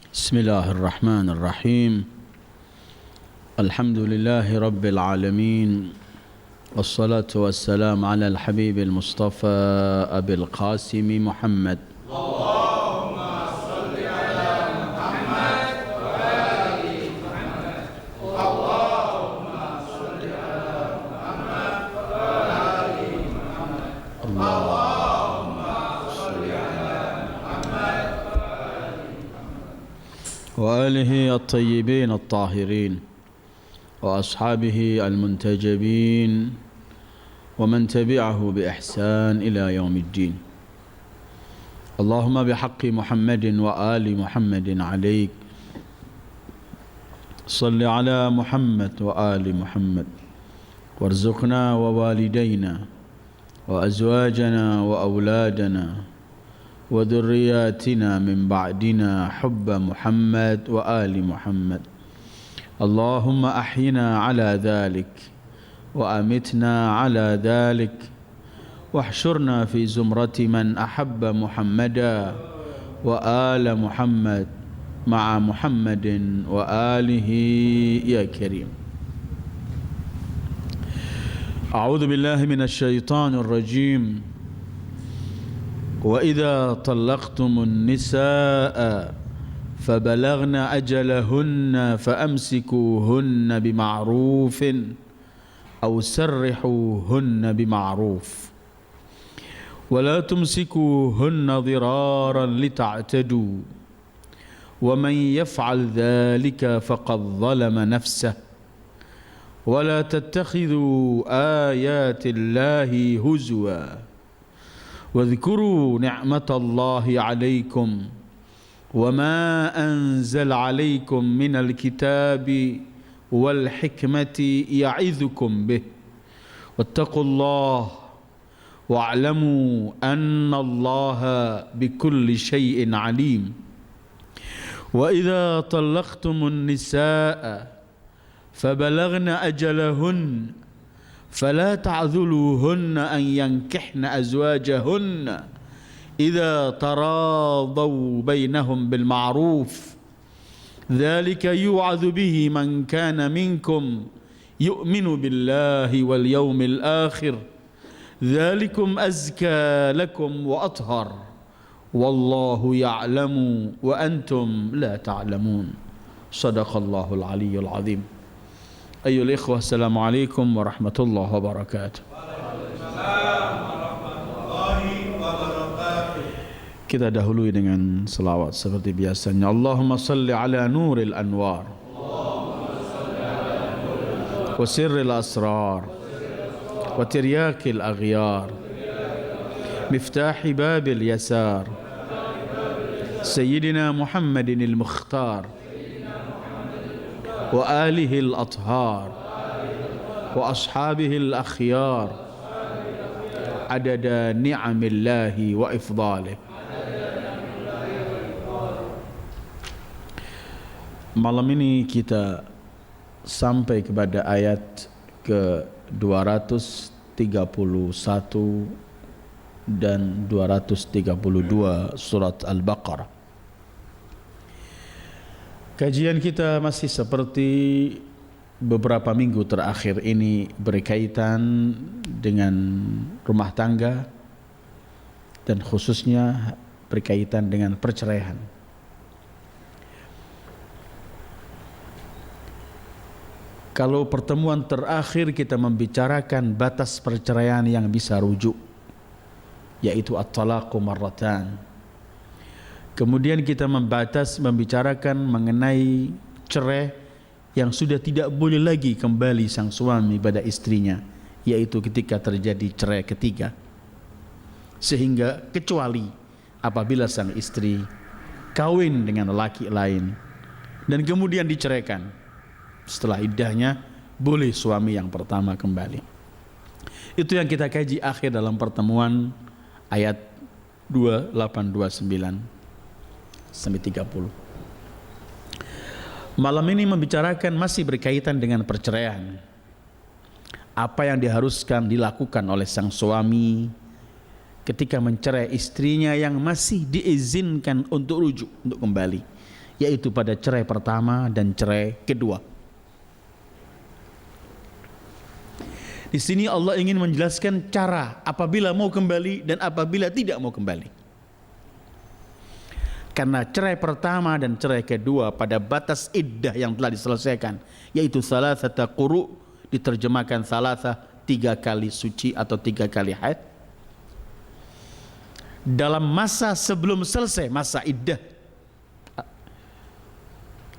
بسم الله الرحمن الرحيم الحمد لله رب العالمين والصلاة والسلام على الحبيب المصطفى أبي القاسم محمد اللهم صل على محمد وآل محمد. اللهم صل على محمد وآل محمد. اللهم صل على محمد وآله الطيبين الطاهرين وأصحابه المنتجبين ومن تبعه بإحسان إلى يوم الدين. اللهم بحق محمد وآل محمد عليك صل على محمد وآل محمد وارزقنا ووالدينا وأزواجنا وأولادنا وذرياتنا من بعدنا حب محمد وآل محمد. اللهم أحينا على ذلك وأمتنا على ذلك واحشرنا في زمرة من أحب محمدا وآل محمد مع محمد وآله يا كريم. أعوذ بالله من الشيطان الرجيم. وإذا طلقتم النساء فبلغن أجلهن فأمسكوهن بمعروف أو سرحوهن بمعروف ولا تمسكوهن ضرارا لتعتدوا ومن يفعل ذلك فقد ظلم نفسه ولا تتخذوا آيات الله هزوا واذكروا نعمة الله عليكم وما أنزل عليكم من الكتاب والحكمة يعظكم به واتقوا الله واعلموا أن الله بكل شيء عليم. وإذا طلقتم النساء فبلغن أجلهن فلا تعذلوهن أن ينكحن أزواجهن إذا تراضوا بينهم بالمعروف ذلك يوعظ به من كان منكم يؤمن بالله واليوم الآخر ذلكم أزكى لكم وأطهر والله يعلم وأنتم لا تعلمون. صدق الله العلي العظيم. أيها الإخوة السلام عليكم ورحمة الله وبركاته. Kita dahului dengan selawat seperti biasanya. Allahumma salli ala nuril anwar wa sirril asrar wa tiryakil aghyar miftahi babil yasar Sayyidina Muhammadin al-Mukhtar wa alihi al-athhar wa ashabihi al-akhyar adada ni'amillahi wa ifdalih. Malam ini kita sampai kepada ayat ke 231 dan 232 surat Al-Baqarah. Kajian kita masih seperti beberapa minggu terakhir ini berkaitan dengan rumah tangga dan khususnya berkaitan dengan perceraian. Kalau pertemuan terakhir kita membicarakan batas perceraian yang bisa rujuk, yaitu at-talaqu marratan. Kemudian kita membicarakan mengenai cerai yang sudah tidak boleh lagi kembali sang suami pada istrinya, yaitu ketika terjadi cerai ketiga. Sehingga kecuali apabila sang istri kawin dengan laki lain dan kemudian diceraikan, setelah iddahnya boleh suami yang pertama kembali. Itu yang kita kaji akhir dalam pertemuan ayat 2829 sampai 30. Malam ini membicarakan masih berkaitan dengan perceraian. Apa yang diharuskan dilakukan oleh sang suami ketika mencerai istrinya yang masih diizinkan untuk rujuk, untuk kembali, yaitu pada cerai pertama dan cerai kedua. Di sini Allah ingin menjelaskan cara apabila mau kembali dan apabila tidak mau kembali. Karena cerai pertama dan cerai kedua pada batas iddah yang telah diselesaikan, yaitu salasata quru, diterjemahkan salasa 3 kali suci atau 3 kali haid. Dalam masa sebelum selesai masa iddah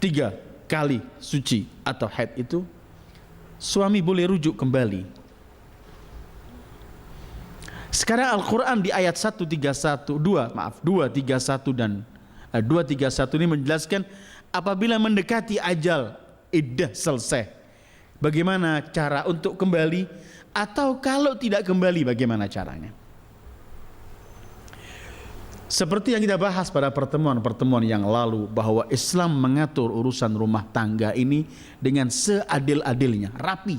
3 kali suci atau haid itu, suami boleh rujuk kembali. Sekarang Al-Quran di ayat 231 dan 231 ini menjelaskan apabila mendekati ajal iddah selesai, bagaimana cara untuk kembali, atau kalau tidak kembali bagaimana caranya. Seperti yang kita bahas pada pertemuan-pertemuan yang lalu, bahwa Islam mengatur urusan rumah tangga ini dengan seadil-adilnya, rapi.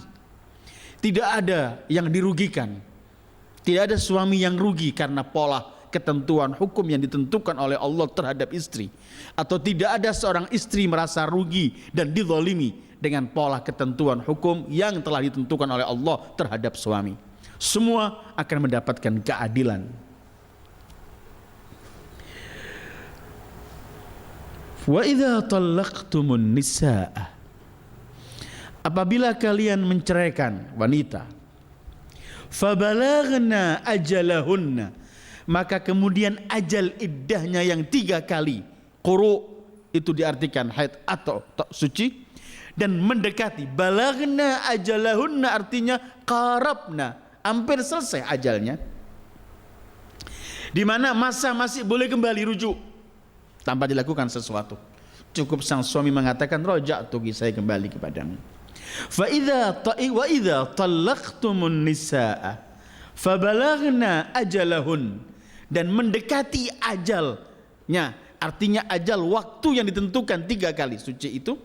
Tidak ada yang dirugikan. Tidak ada suami yang rugi karena pola ketentuan hukum yang ditentukan oleh Allah terhadap istri, atau tidak ada seorang istri merasa rugi dan dizalimi dengan pola ketentuan hukum yang telah ditentukan oleh Allah terhadap suami. Semua akan mendapatkan keadilan. Wa idza talaqtumun nisaa, apabila kalian menceraikan wanita, fabalaghna ajalahunna, maka kemudian ajal iddahnya yang 3 kali quru, itu diartikan haid atau suci, dan mendekati. Balaghna ajalahunna artinya qarabna, hampir selesai ajalnya, di mana masa masih boleh kembali rujuk tanpa dilakukan sesuatu. Cukup sang suami mengatakan raja'tu, saya kembali kepadamu. Wa idza talaqtumun nisaa fabalaghna ajalahun, dan mendekati ajalnya, artinya ajal waktu yang ditentukan 3 kali suci itu,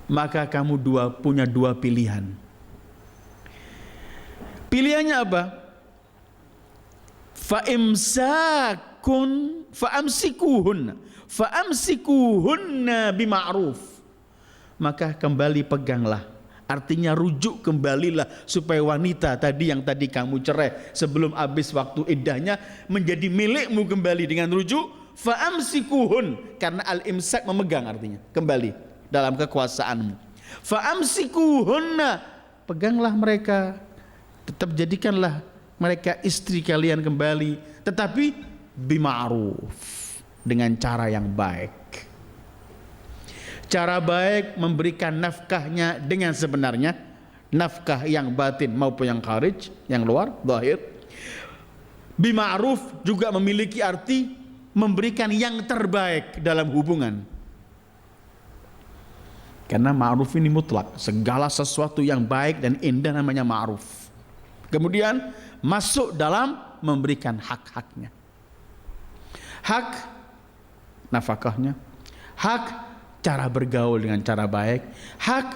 maka kamu punya 2 pilihan. Pilihannya apa? Fa'amsikuhunna bima'ruf, maka kembali peganglah, artinya rujuk kembalilah, supaya wanita yang tadi kamu cerai sebelum habis waktu iddahnya menjadi milikmu kembali dengan rujuk. Fa'amsikuhun, karena al-imsak memegang, artinya kembali dalam kekuasaanmu. Fa'amsikuhunna, peganglah mereka, tetap jadikanlah mereka istri kalian kembali, tetapi bima'ruf, dengan cara yang baik. Cara baik memberikan nafkahnya dengan sebenarnya, nafkah yang batin maupun yang kharij, yang luar, zahir. Bima'ruf juga memiliki arti memberikan yang terbaik dalam hubungan. Karena ma'ruf ini mutlak, segala sesuatu yang baik dan indah namanya ma'ruf. Kemudian masuk dalam memberikan hak-haknya. Hak nafkahnya, hak cara bergaul dengan cara baik, hak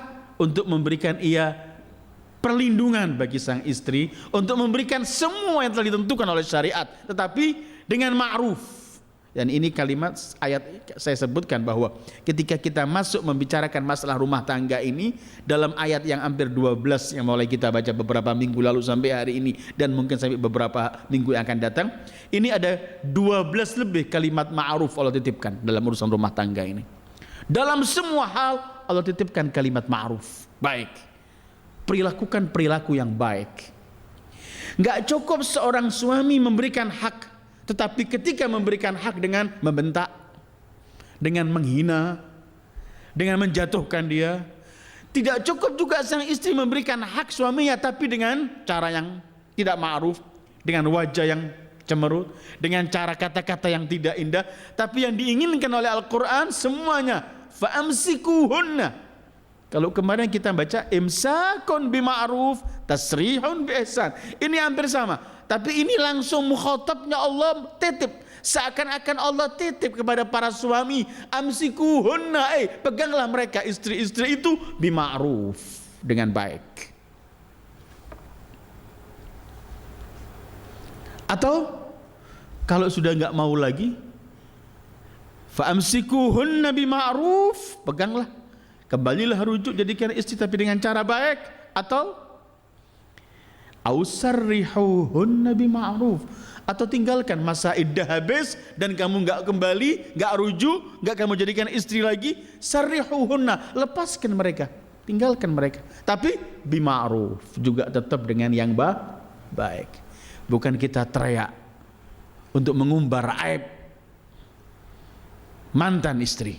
untuk memberikan ia perlindungan bagi sang istri, untuk memberikan semua yang telah ditentukan oleh syariat, tetapi dengan ma'ruf. Dan ini kalimat ayat saya sebutkan bahwa ketika kita masuk membicarakan masalah rumah tangga ini dalam ayat yang hampir 12 yang mulai kita baca beberapa minggu lalu sampai hari ini, dan mungkin sampai beberapa minggu yang akan datang, ini ada 12 lebih kalimat ma'ruf Allah titipkan dalam urusan rumah tangga ini. Dalam semua hal Allah titipkan kalimat ma'ruf, baik. Perilakukan perilaku yang baik. Enggak cukup seorang suami memberikan hak, tetapi ketika memberikan hak dengan membentak, dengan menghina, dengan menjatuhkan dia. Tidak cukup juga sang istri memberikan hak suaminya, tapi dengan cara yang tidak ma'ruf, dengan wajah yang cemberut, dengan cara kata-kata yang tidak indah. Tapi yang diinginkan oleh Al-Quran semuanya fa'amsikuhunna. Kalau kemarin kita baca imsakun bima'ruf, tasrihun biihsan, ini hampir sama, tapi ini langsung mukhatabnya Allah titip, seakan-akan Allah titip kepada para suami, amsikuhunna, peganglah mereka istri-istri itu bima'ruf, dengan baik. Atau kalau sudah enggak mau lagi, Fa'amsikuhunna bima'ruf, peganglah, kembalilah rujuk, jadikan istri tapi dengan cara baik, atau ausarrihuhunna bima'ruf, atau tinggalkan masa iddah habis dan kamu enggak kembali, enggak rujuk, enggak kamu jadikan istri lagi, sarrihuhunna, lepaskan mereka, tinggalkan mereka, tapi bima'ruf, juga tetap dengan yang baik. Bukan kita teriak untuk mengumbar aib mantan istri,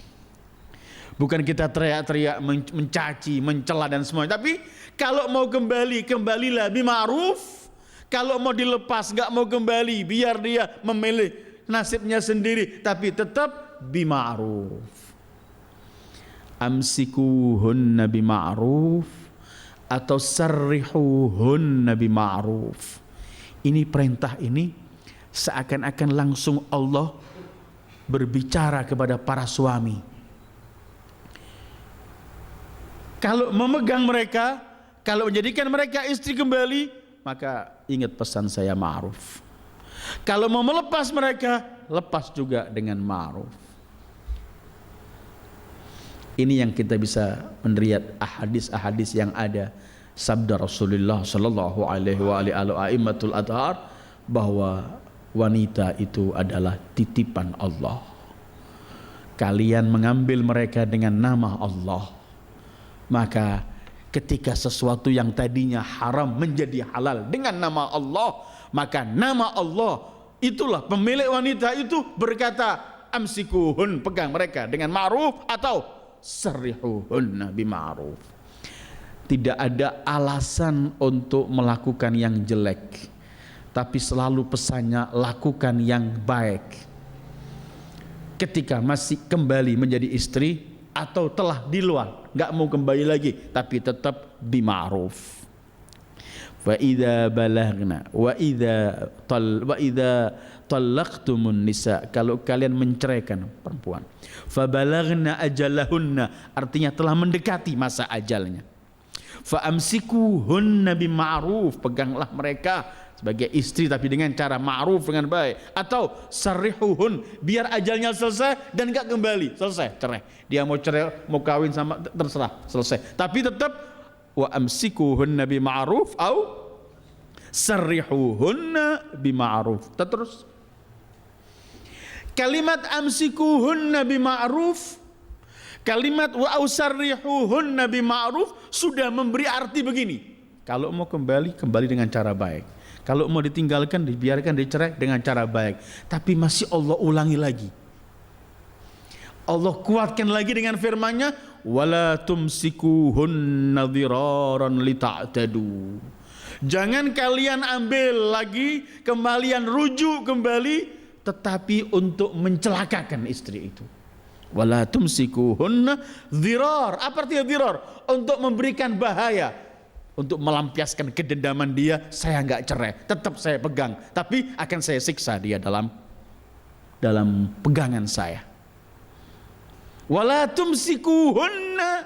bukan kita teriak-teriak mencaci, mencela dan semuanya, tapi kalau mau kembali, kembalilah bima'ruf. Kalau mau dilepas, enggak mau kembali, biar dia memilih nasibnya sendiri, tapi tetap bima'ruf. Amsikuhunna bima'ruf atau sarrihuhunna bima'ruf. Ini perintah ini seakan-akan langsung Allah berbicara kepada para suami. Kalau memegang mereka, kalau menjadikan mereka istri kembali, maka ingat pesan saya ma'ruf. Kalau mau melepas mereka, lepas juga dengan ma'ruf. Ini yang kita bisa melihat ahadis-ahadis yang ada, sabda Rasulullah sallallahu alaihi wa alihi a'immatul athhar, bahwa wanita itu adalah titipan Allah. Kalian mengambil mereka dengan nama Allah, maka ketika sesuatu yang tadinya haram menjadi halal dengan nama Allah, maka nama Allah itulah pemilik wanita itu berkata, amsikuhun, pegang mereka dengan ma'ruf atau sarrihuhunna bima'ruf. Tidak ada alasan untuk melakukan yang jelek, tapi selalu pesannya lakukan yang baik. Ketika masih kembali menjadi istri atau telah di luar, enggak mau kembali lagi, tapi tetap bima'ruf. Wa idza balagna wa idza talaqtumun nisa, kalau kalian menceraikan perempuan, fa balagna ajalahunna, artinya telah mendekati masa ajalnya, fa amsikuhunna bima'ruf, peganglah mereka sebagai istri tapi dengan cara ma'ruf, dengan baik, atau sarrihuhun, biar ajalnya selesai dan enggak kembali, selesai, cerai. Dia mau cerai, mau kawin sama, terserah, selesai. Tapi tetap wa amsikuhunna bima'ruf au sarrihuhunna bima'ruf. Terus kalimat amsikuhunna bima'ruf, kalimat wa ausarrihuhunna bima'ruf sudah memberi arti begini: kalau mau kembali, kembali dengan cara baik. Kalau mau ditinggalkan, dibiarkan, dicerai dengan cara baik. Tapi masih Allah ulangi lagi, Allah kuatkan lagi dengan firman-Nya, wala tumsikuhunna dhiraran lita'tadu. Jangan kalian ambil lagi, kembalian rujuk kembali, tetapi untuk mencelakakan istri itu. Wala tumsikuhunna dhirar. Apa artinya dhirar? Untuk memberikan bahaya, untuk melampiaskan kedendaman dia. Saya enggak cerai, tetap saya pegang, tapi akan saya siksa dia dalam pegangan saya. Wala tumsikuhunna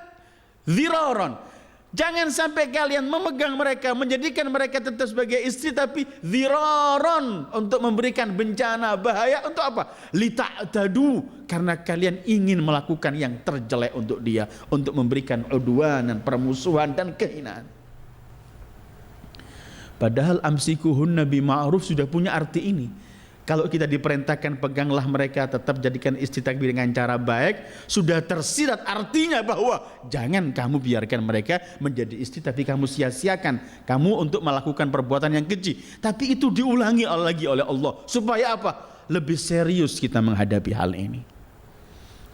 dhiraran. Jangan sampai kalian memegang mereka, menjadikan mereka tetap sebagai istri, tapi dhiraran, untuk memberikan bencana, bahaya. Untuk apa? Lita'tadu, karena kalian ingin melakukan yang terjelek untuk dia, untuk memberikan udwanan, permusuhan dan kehinaan. Padahal amsikuhunna bima'ruf sudah punya arti ini. Kalau kita diperintahkan peganglah mereka, tetap jadikan istri tapi dengan cara baik, sudah tersirat artinya bahwa jangan kamu biarkan mereka menjadi istri tapi kamu sia-siakan kamu untuk melakukan perbuatan yang keji. Tapi itu diulangi lagi oleh Allah supaya apa? Lebih serius kita menghadapi hal ini.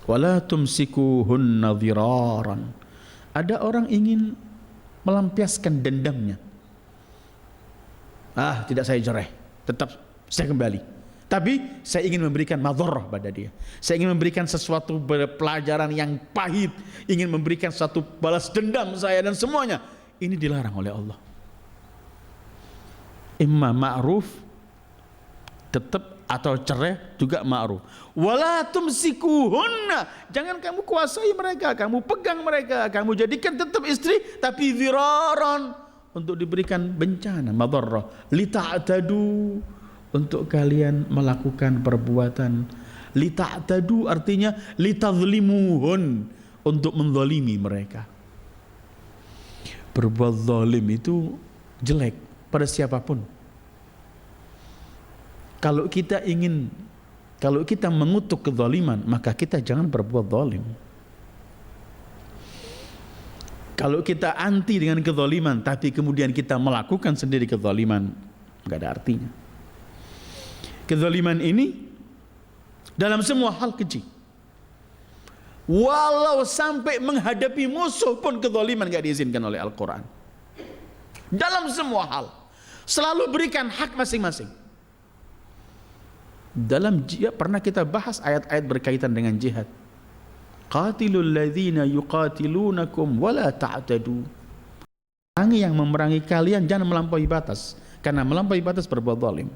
Wala tumsikuhunna dhiraran. Ada orang ingin melampiaskan dendamnya. Tidak, saya cerai, tetap saya kembali, tapi saya ingin memberikan madharah pada dia. Saya ingin memberikan sesuatu pelajaran yang pahit, ingin memberikan satu balas dendam saya dan semuanya. Ini dilarang oleh Allah. Imma ma'ruf tetap, atau cerai juga ma'ruf. Wala tumsikuhunna, jangan kamu kuasai mereka, kamu pegang mereka, kamu jadikan tetap istri tapi dhiraran, untuk diberikan bencana, madharrah, lita'tadu, untuk kalian melakukan perbuatan Lita'tadu artinya litazlimuhun, untuk menzalimi mereka. Berbuat zalim itu jelek pada siapapun. Kalau kita mengutuk kezaliman, maka kita jangan berbuat zalim. Kalau kita anti dengan kezaliman, tapi kemudian kita melakukan sendiri kezaliman, nggak ada artinya. Kezaliman ini dalam semua hal keji. Walau sampai menghadapi musuh pun kezaliman nggak diizinkan oleh Al-Quran. Dalam semua hal selalu berikan hak masing-masing. Dalam jihad pernah kita bahas ayat-ayat berkaitan dengan jihad. Qatilul ladzina yuqatilunakum wala ta'tadu. Perangi yang memerangi kalian, jangan melampaui batas, karena melampaui batas berbuat zalim.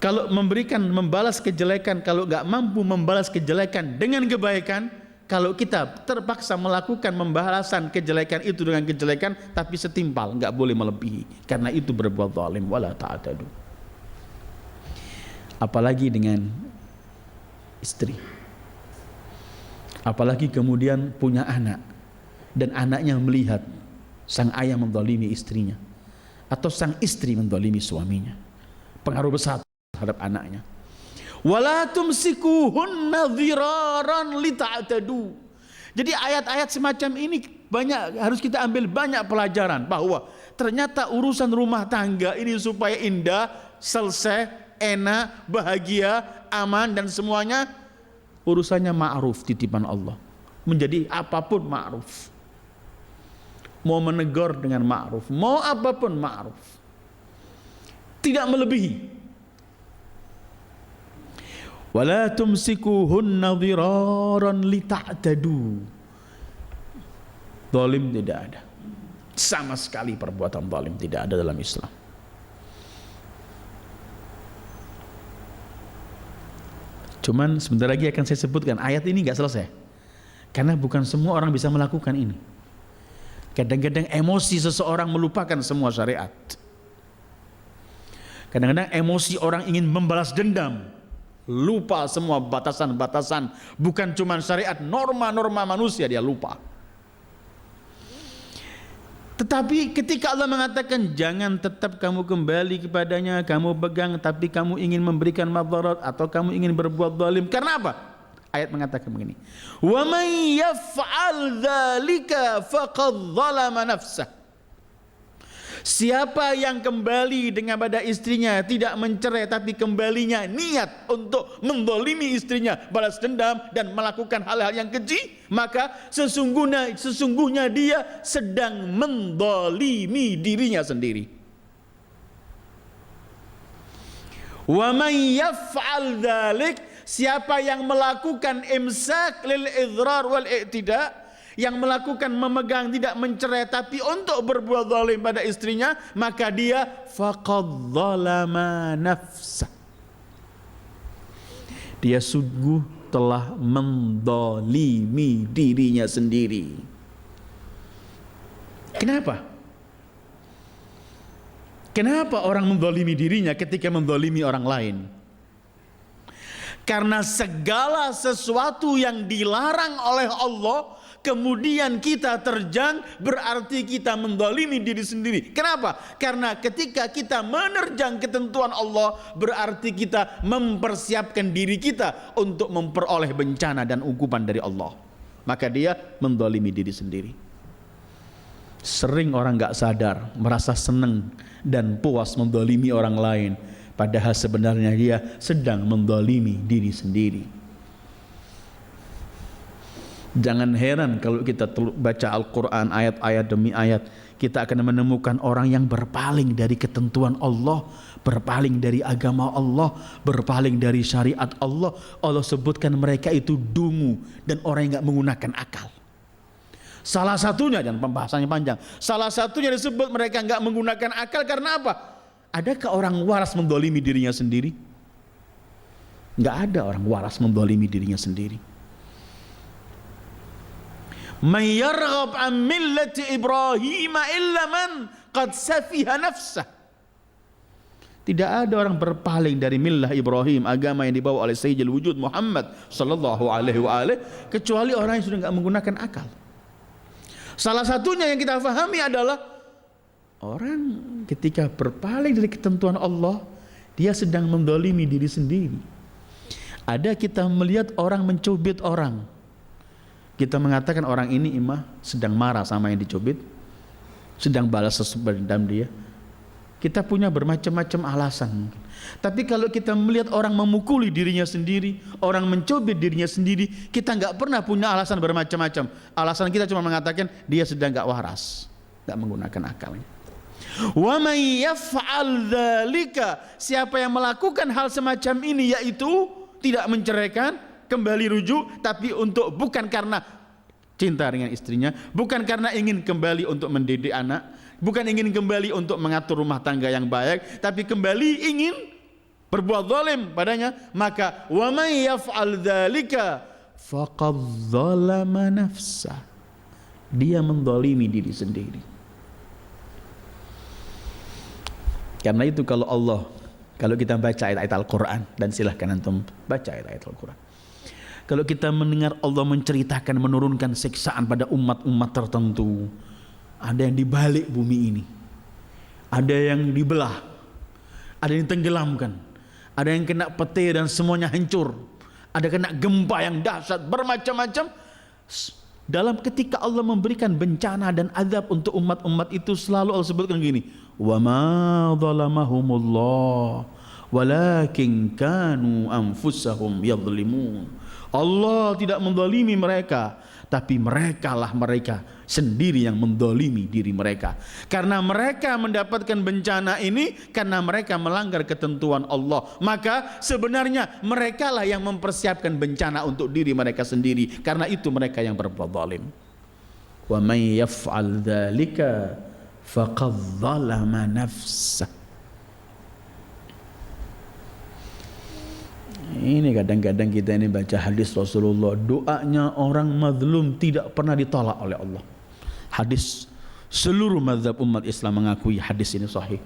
Kalau membalas kejelekan, kalau nggak mampu membalas kejelekan dengan kebaikan, kalau kita terpaksa melakukan pembalasan kejelekan itu dengan kejelekan, tapi setimpal, nggak boleh melebihi, karena itu berbuat zalim. Wala ta'tadu. Apalagi dengan istri, apalagi kemudian punya anak dan anaknya melihat sang ayah menzalimi istrinya atau sang istri menzalimi suaminya, pengaruh besar terhadap anaknya. Wala tumsikuhunna dhiraran lita'tadu. Jadi ayat-ayat semacam ini harus kita ambil banyak pelajaran, bahwa ternyata urusan rumah tangga ini supaya indah, selesai, enak, bahagia, aman dan semuanya, urusannya ma'ruf, titipan Allah. Menjadi apapun ma'ruf. Mau menegur dengan ma'ruf, mau apapun ma'ruf. Tidak melebihi. Wala tumsikuhunna dhiraran lita'tadu. Zalim tidak ada. Sama sekali perbuatan zalim tidak ada dalam Islam. Cuman sebentar lagi akan saya sebutkan, ayat ini nggak selesai, karena bukan semua orang bisa melakukan ini. Kadang-kadang emosi seseorang melupakan semua syariat. Kadang-kadang emosi orang ingin membalas dendam, lupa semua batasan-batasan, bukan cuma syariat, norma-norma manusia dia lupa. Tetapi ketika Allah mengatakan jangan tetap kamu kembali kepadanya, kamu pegang, tapi kamu ingin memberikan madarat atau kamu ingin berbuat zalim, karena apa? Ayat mengatakan begini, wa may yaf'al dzalika faqad zalama nafsah. Siapa yang kembali dengan pada istrinya, tidak mencerai tapi kembalinya niat untuk menzalimi istrinya, balas dendam dan melakukan hal-hal yang keji, maka sesungguhnya dia sedang menzalimi dirinya sendiri. Wa may yaf'al dzalik, siapa yang melakukan imsak lil idrar wal i'tida, yang melakukan memegang tidak mencerai tapi untuk berbuat zalim pada istrinya, maka dia faqad zalama nafsa, dia sungguh telah menzalimi dirinya sendiri. Kenapa? Kenapa orang menzalimi dirinya ketika menzalimi orang lain? Karena segala sesuatu yang dilarang oleh Allah kemudian kita terjang, berarti kita menzalimi diri sendiri. Kenapa? Karena ketika kita menerjang ketentuan Allah, berarti kita mempersiapkan diri kita untuk memperoleh bencana dan hukuman dari Allah. Maka dia menzalimi diri sendiri. Sering orang gak sadar, merasa senang dan puas menzalimi orang lain, padahal sebenarnya dia sedang menzalimi diri sendiri. Jangan heran kalau kita baca Al-Quran ayat-ayat demi ayat, kita akan menemukan orang yang berpaling dari ketentuan Allah, berpaling dari agama Allah, berpaling dari syariat Allah. Allah sebutkan mereka itu dungu dan orang yang gak menggunakan akal. Salah satunya, dan pembahasannya panjang, salah satunya disebut mereka gak menggunakan akal karena apa? Adakah orang waras menzalimi dirinya sendiri? Gak ada orang waras menzalimi dirinya sendiri. Man yarghab an millati Ibrahim illa man qad safiha nafsah. Tidak ada orang berpaling dari millah Ibrahim, agama yang dibawa oleh Sayyidul Wujud Muhammad sallallahu alaihi wa alihi, kecuali orang yang sudah enggak menggunakan akal. Salah satunya yang kita fahami adalah orang ketika berpaling dari ketentuan Allah, dia sedang mendolimi diri sendiri. Ada kita melihat orang mencubit orang, kita mengatakan orang ini imah sedang marah sama yang dicubit, sedang balas sesuatu dendam dia. Kita punya bermacam-macam alasan. Tapi kalau kita melihat orang memukuli dirinya sendiri, orang mencubit dirinya sendiri, kita nggak pernah punya alasan bermacam-macam. Alasan kita cuma mengatakan dia sedang nggak waras, nggak menggunakan akalnya. Wa may yaf'al dzalika, siapa yang melakukan hal semacam ini, yaitu tidak menceraikan, kembali rujuk, tapi untuk bukan karena cinta dengan istrinya, bukan karena ingin kembali untuk mendidik anak, bukan ingin kembali untuk mengatur rumah tangga yang baik, tapi kembali ingin berbuat zalim padanya, maka wa may yaf'al dzalika faqad zalama nafsa, dia menzalimi diri sendiri. Karena itu kalau kita baca ayat-ayat Al-Quran, dan silahkan antum baca ayat-ayat Al-Quran, kalau kita mendengar Allah menceritakan menurunkan siksaan pada umat-umat tertentu, ada yang dibalik bumi ini, ada yang dibelah, ada yang tenggelamkan, ada yang kena petir dan semuanya hancur, ada kena gempa yang dahsyat, bermacam-macam. Dalam ketika Allah memberikan bencana dan azab untuk umat-umat itu, selalu Allah sebutkan gini, wa ma zalamahumullah walakin kanu anfusahum yadhlimun. Allah tidak menzalimi mereka, tapi mereka sendiri yang menzalimi diri mereka. Karena mereka mendapatkan bencana ini karena mereka melanggar ketentuan Allah, maka sebenarnya mereka lah yang mempersiapkan bencana untuk diri mereka sendiri. Karena itu mereka yang berbuat zalim. Wa may yaf'al dzalika faqad zalama nafsah. Ini kadang-kadang kita ini baca hadis Rasulullah, doanya orang mazlum tidak pernah ditolak oleh Allah. Hadis seluruh mazhab umat Islam mengakui hadis ini sahih.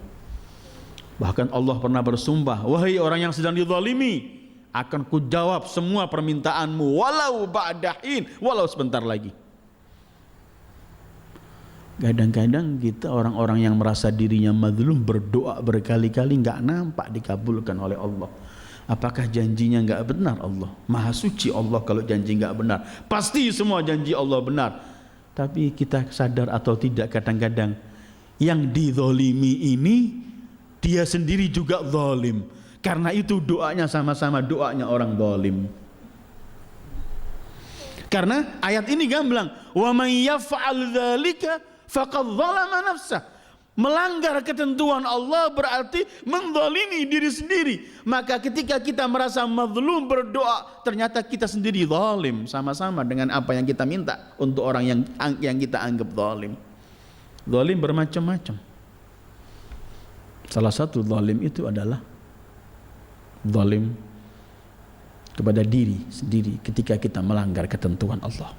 Bahkan Allah pernah bersumpah, wahai orang yang sedang dizalimi, akan kujawab semua permintaanmu walau ba'dahin, walau sebentar lagi. Kadang-kadang kita orang-orang yang merasa dirinya mazlum berdoa berkali-kali nggak nampak dikabulkan oleh Allah. Apakah janjinya enggak benar Allah? Maha suci Allah kalau janji enggak benar. Pasti semua janji Allah benar. Tapi kita sadar atau tidak, kadang-kadang yang dizalimi ini dia sendiri juga zalim. Karena itu doanya sama-sama doanya orang zalim. Karena ayat ini gamblang, wa may yaf'al dzalika faqad zalama nafsah. Melanggar ketentuan Allah berarti menzalimi diri sendiri. Maka ketika kita merasa mazlum berdoa, ternyata kita sendiri zalim, sama-sama dengan apa yang kita minta untuk orang yang kita anggap zalim. Zalim bermacam-macam. Salah satu zalim itu adalah zalim kepada diri sendiri ketika kita melanggar ketentuan Allah.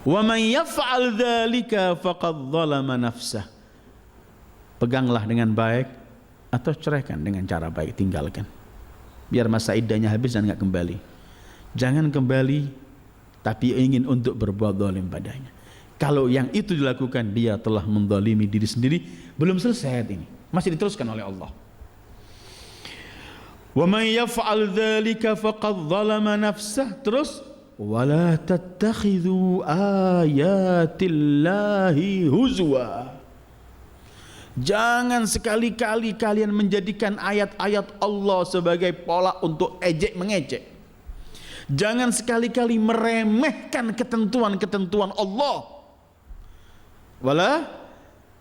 Wa man yaf'al dzalika faqad zalama nafsah. Peganglah dengan baik atau ceraikan dengan cara baik, tinggalkan. Biar masa iddahnya habis dan enggak kembali. Jangan kembali tapi ingin untuk berbuat zalim padanya. Kalau yang itu dilakukan, dia telah menzalimi diri sendiri. Belum selesai ayat ini, masih diteruskan oleh Allah. Wa man yaf'al dzalika faqad zalama nafsah. Terus wala tattakhidhu ayatillahi huzwa. Jangan sekali-kali kalian menjadikan ayat-ayat Allah sebagai pola untuk ejek mengejek. Jangan sekali-kali meremehkan ketentuan-ketentuan Allah. Wala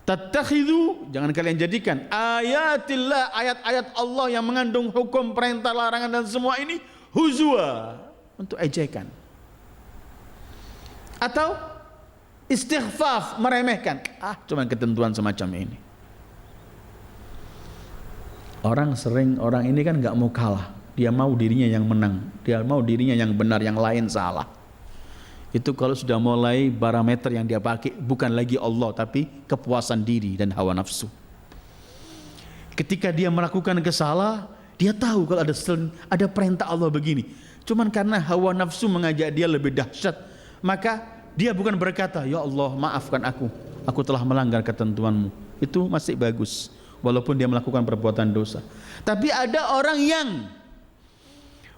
tattakhidhu, jangan kalian jadikan ayatillah, ayat-ayat Allah yang mengandung hukum, perintah, larangan dan semua ini huzwa, untuk ejekan. Atau istighfaf, meremehkan. Cuma ketentuan semacam ini. Orang ini kan nggak mau kalah. Dia mau dirinya yang menang. Dia mau dirinya yang benar, yang lain salah. Itu kalau sudah mulai parameter yang dia pakai bukan lagi Allah, tapi kepuasan diri dan hawa nafsu. Ketika dia melakukan kesalahan, dia tahu kalau ada perintah Allah begini. Cuman karena hawa nafsu mengajak dia lebih dahsyat, maka dia bukan berkata, ya Allah maafkan aku telah melanggar ketentuanmu. Itu masih bagus, walaupun dia melakukan perbuatan dosa. Tapi ada orang yang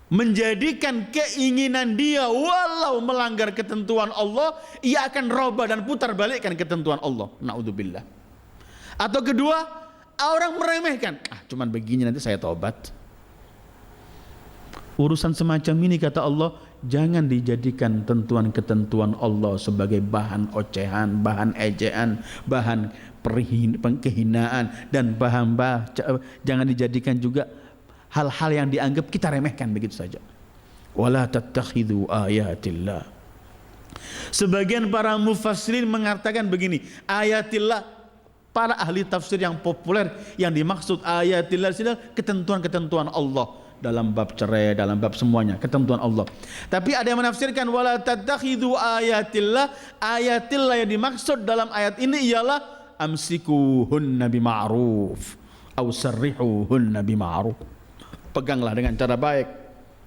menjadikan keinginan dia walau melanggar ketentuan Allah, ia akan robah dan putar balikkan ketentuan Allah. Na'udzubillah. Atau kedua, orang meremehkan, cuman begini nanti saya tobat. Urusan semacam ini kata Allah, jangan dijadikan ketentuan Allah sebagai bahan ocehan, bahan ejaan, bahan kehinaan, dan jangan dijadikan juga hal-hal yang dianggap kita remehkan begitu saja. Wala tattakhidhu ayatillah. Sebagian para mufassirin mengatakan begini, ayatillah, para ahli tafsir yang populer yang dimaksud ayatillah adalah ketentuan-ketentuan Allah. Dalam bab cerai, dalam bab semuanya, ketentuan Allah. Tapi ada yang menafsirkan wala tattakhidhu ayatillah, ayatillah yang dimaksud dalam ayat ini ialah amsikuhunna bima'ruf au sarrihuhunna bima'ruf. Peganglah dengan cara baik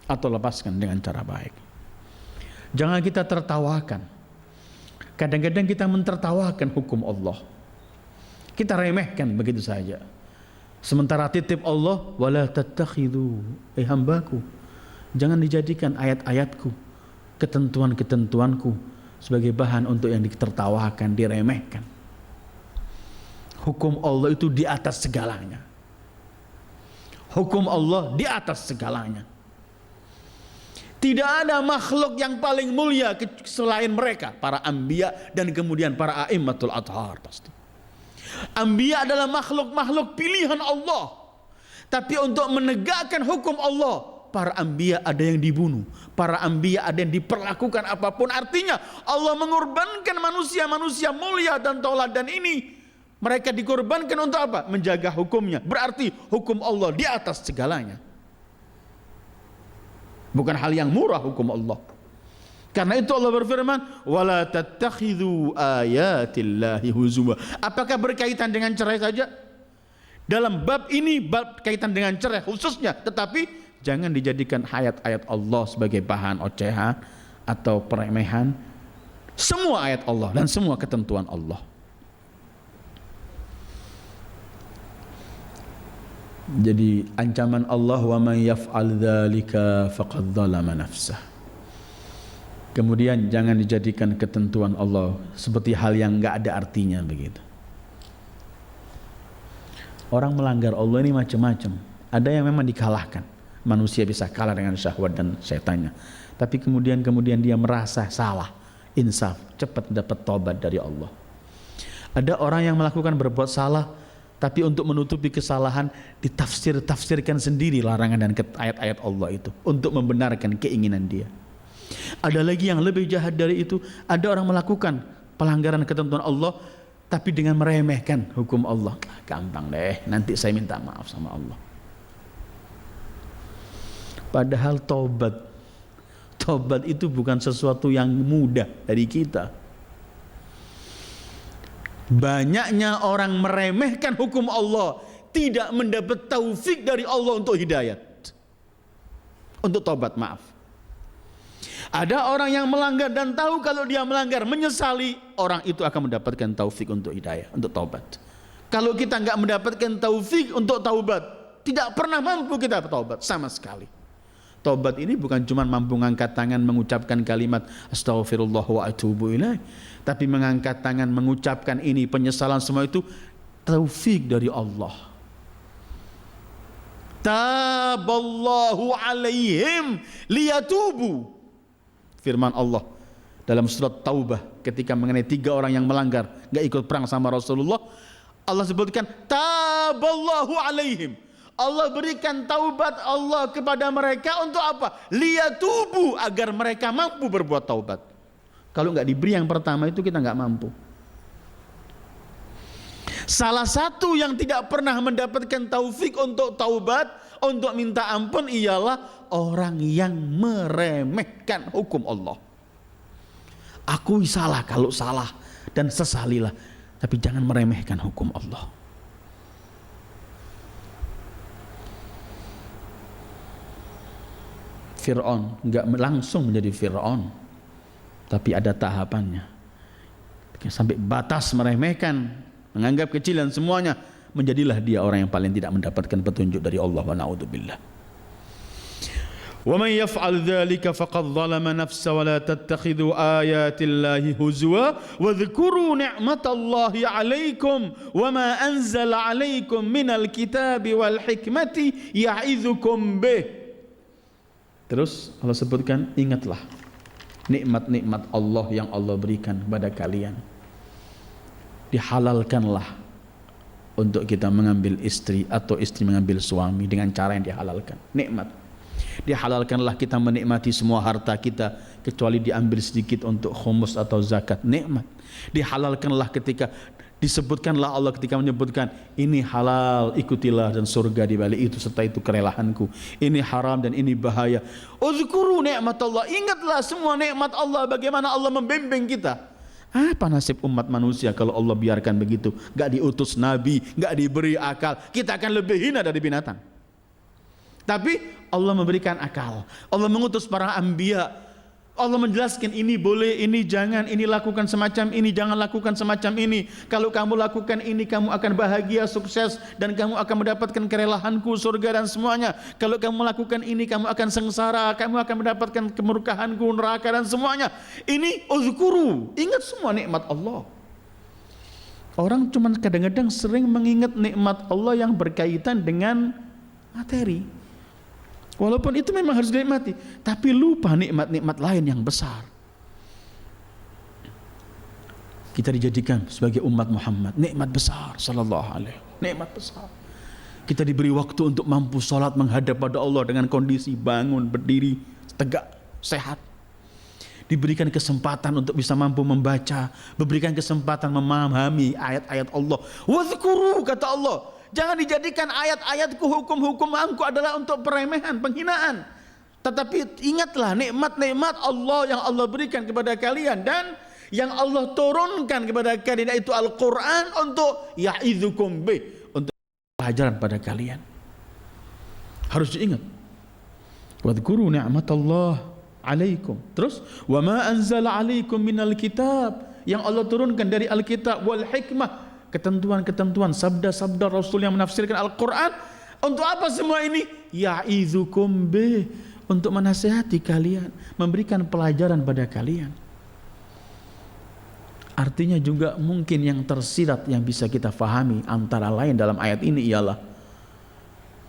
atau lepaskan dengan cara baik. Jangan kita tertawakan. Kadang-kadang kita mentertawakan hukum Allah, kita remehkan begitu saja. Sementara titip Allah, wala tattakhidhu, hambaku, jangan dijadikan ayat-ayatku, ketentuan-ketentuanku sebagai bahan untuk yang ditertawakan, diremehkan. Hukum Allah itu di atas segalanya. Hukum Allah di atas segalanya. Tidak ada makhluk yang paling mulia selain mereka, para anbiya dan kemudian para a'immatul athhar. Pasti anbiya adalah makhluk-makhluk pilihan Allah. Tapi untuk menegakkan hukum Allah, para anbiya ada yang dibunuh, para anbiya ada yang diperlakukan apapun. Artinya Allah mengorbankan manusia-manusia mulia dan tauladan ini. Mereka dikorbankan untuk apa? Menjaga hukumnya. Berarti hukum Allah di atas segalanya. Bukan hal yang murah hukum Allah. Karena itu Allah berfirman, wala tattakhidhu ayatillahi huzwa. Apakah berkaitan dengan cerai saja? Dalam bab ini bab kaitan dengan cerai khususnya, tetapi jangan dijadikan ayat-ayat Allah sebagai bahan ocehan atau peremehan. Semua ayat Allah dan semua ketentuan Allah. Jadi ancaman Allah, wa man yaf'al dzalika faqad dzalama nafsah. Kemudian jangan dijadikan ketentuan Allah seperti hal yang enggak ada artinya begitu. Orang melanggar Allah ini macam-macam. Ada yang memang dikalahkan. Manusia bisa kalah dengan syahwat dan setannya. Tapi kemudian dia merasa salah, insaf, cepat dapat taubat dari Allah. Ada orang yang melakukan berbuat salah, tapi untuk menutupi kesalahan ditafsirkan sendiri larangan dan ayat-ayat Allah itu untuk membenarkan keinginan dia. Ada lagi yang lebih jahat dari itu, ada orang melakukan pelanggaran ketentuan Allah tapi dengan meremehkan hukum Allah. Gampang deh, nanti saya minta maaf sama Allah. Padahal taubat itu bukan sesuatu yang mudah dari kita. Banyaknya orang meremehkan hukum Allah, tidak mendapat taufik dari Allah untuk hidayat, untuk taubat, maaf. Ada orang yang melanggar dan tahu kalau dia melanggar, menyesali, orang itu akan mendapatkan taufik untuk hidayah, untuk taubat. Kalau kita nggak mendapatkan taufik untuk taubat, tidak pernah mampu kita taubat sama sekali. Taubat ini bukan cuma mampu mengangkat tangan mengucapkan kalimat astaghfirullah wa atubu ilaih, tapi mengangkat tangan mengucapkan ini, penyesalan, semua itu taufik dari Allah. Taballahu alaihim liyatubu. Firman Allah dalam surat Taubah ketika mengenai 3 orang yang melanggar, gak ikut perang sama Rasulullah, Allah sebutkan taballahu alaihim. Allah berikan taubat Allah kepada mereka untuk apa? Liyatubu, agar mereka mampu berbuat taubat. Kalau nggak diberi yang pertama itu kita nggak mampu. Salah satu yang tidak pernah mendapatkan taufik untuk taubat, untuk minta ampun, ialah orang yang meremehkan hukum Allah. Akui salah kalau salah dan sesalilah, tapi jangan meremehkan hukum Allah. Fir'aun enggak langsung menjadi Fir'aun, tapi ada tahapannya. Sampai batas meremehkan, menganggap kecil dan semuanya, menjadilah dia orang yang paling tidak mendapatkan petunjuk dari Allah, wa na'udzubillah. Wa man yaf'al dzalika faqad zalama nafsa wa la tattakhidhu ayatillahi huzwa wa dhkuru ni'matallahi 'alaikum wa ma anzala 'alaikum minal kitabi wal hikmati ya'idzukum bih. Terus Allah sebutkan, ingatlah nikmat-nikmat Allah yang Allah berikan kepada kalian. Dihalalkanlah untuk kita mengambil istri atau istri mengambil suami dengan cara yang dihalalkan. Nikmat. Dihalalkanlah kita menikmati semua harta kita kecuali diambil sedikit untuk khumus atau zakat. Nikmat. Dihalalkanlah ketika disebutkanlah Allah ketika menyebutkan ini halal, ikutilah dan surga di balik itu serta itu kerelahanku. Ini haram dan ini bahaya. Uzkuru nikmatullah, ingatlah semua nikmat Allah, bagaimana Allah membimbing kita. Apa nasib umat manusia kalau Allah biarkan begitu? Gak diutus nabi, gak diberi akal, kita akan lebih hina dari binatang. Tapi Allah memberikan akal, Allah mengutus para anbiya, Allah menjelaskan ini boleh, ini jangan, ini lakukan semacam ini, jangan lakukan semacam ini. Kalau kamu lakukan ini, kamu akan bahagia, sukses, dan kamu akan mendapatkan kerelahanku, surga dan semuanya. Kalau kamu lakukan ini, kamu akan sengsara, kamu akan mendapatkan kemurkahanku, neraka dan semuanya. Ini uzkuru, ingat semua nikmat Allah. Orang cuma kadang-kadang sering mengingat nikmat Allah yang berkaitan dengan materi. Walaupun itu memang harus dinikmati, tapi lupa nikmat-nikmat lain yang besar. Kita dijadikan sebagai umat Muhammad, nikmat besar, sallallahu alaihi, nikmat besar. Kita diberi waktu untuk mampu sholat menghadap pada Allah dengan kondisi bangun, berdiri, tegak, sehat. Diberikan kesempatan untuk bisa mampu membaca, diberikan kesempatan memahami ayat-ayat Allah. Wadhkuru, kata Allah. Jangan dijadikan ayat-ayatku, hukum-hukumku adalah untuk peremehan, penghinaan. Tetapi ingatlah nikmat-nikmat Allah yang Allah berikan kepada kalian dan yang Allah turunkan kepada kalian, yaitu Al-Quran, untuk ya'idzukum bih, untuk pelajaran pada kalian. Harus diingat. Wadhkuru ni'matallah alaikum. Terus wa ma anzala alaikum minal kitab, yang Allah turunkan dari Alkitab, wal hikmah, ketentuan-ketentuan, sabda-sabda Rasul yang menafsirkan Al-Quran. Untuk apa semua ini? Ya'idzukum bih, untuk menasihati kalian, memberikan pelajaran pada kalian. Artinya juga mungkin yang tersirat yang bisa kita fahami antara lain dalam ayat ini ialah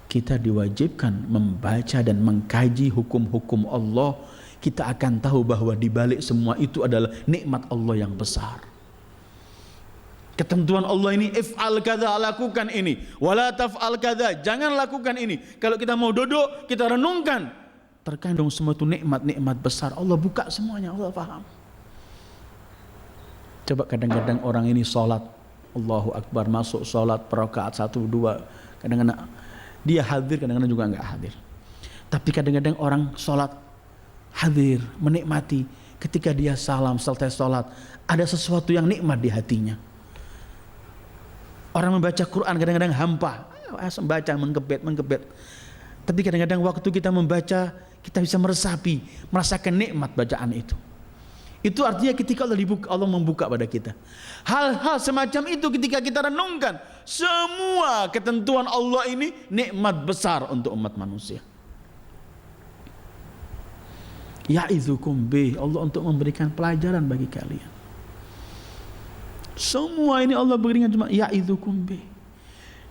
kita diwajibkan membaca dan mengkaji hukum-hukum Allah. Kita akan tahu bahwa di balik semua itu adalah nikmat Allah yang besar. Ketentuan Allah ini, if'al kadza, lakukan ini, wala taf'al kadza, jangan lakukan ini. Kalau kita mau duduk, kita renungkan, terkandung semua itu nikmat-nikmat besar. Allah buka semuanya, Allah paham. Coba kadang-kadang orang ini sholat, Allahu Akbar, masuk sholat perakaat 1, 2, kadang-kadang dia hadir, kadang-kadang juga enggak hadir. Tapi kadang-kadang orang sholat hadir, menikmati. Ketika dia salam, selesai sholat, ada sesuatu yang nikmat di hatinya. Orang membaca Quran kadang-kadang hampa, membaca menggebet. Tapi kadang-kadang waktu kita membaca, kita bisa meresapi, merasakan nikmat bacaan itu. Itu artinya ketika Allah membuka pada kita. Hal-hal semacam itu ketika kita renungkan, semua ketentuan Allah ini nikmat besar untuk umat manusia. Ya'idzukum bih, Allah untuk memberikan pelajaran bagi kalian. Semua ini Allah berikan cuma ya'idzukum bih.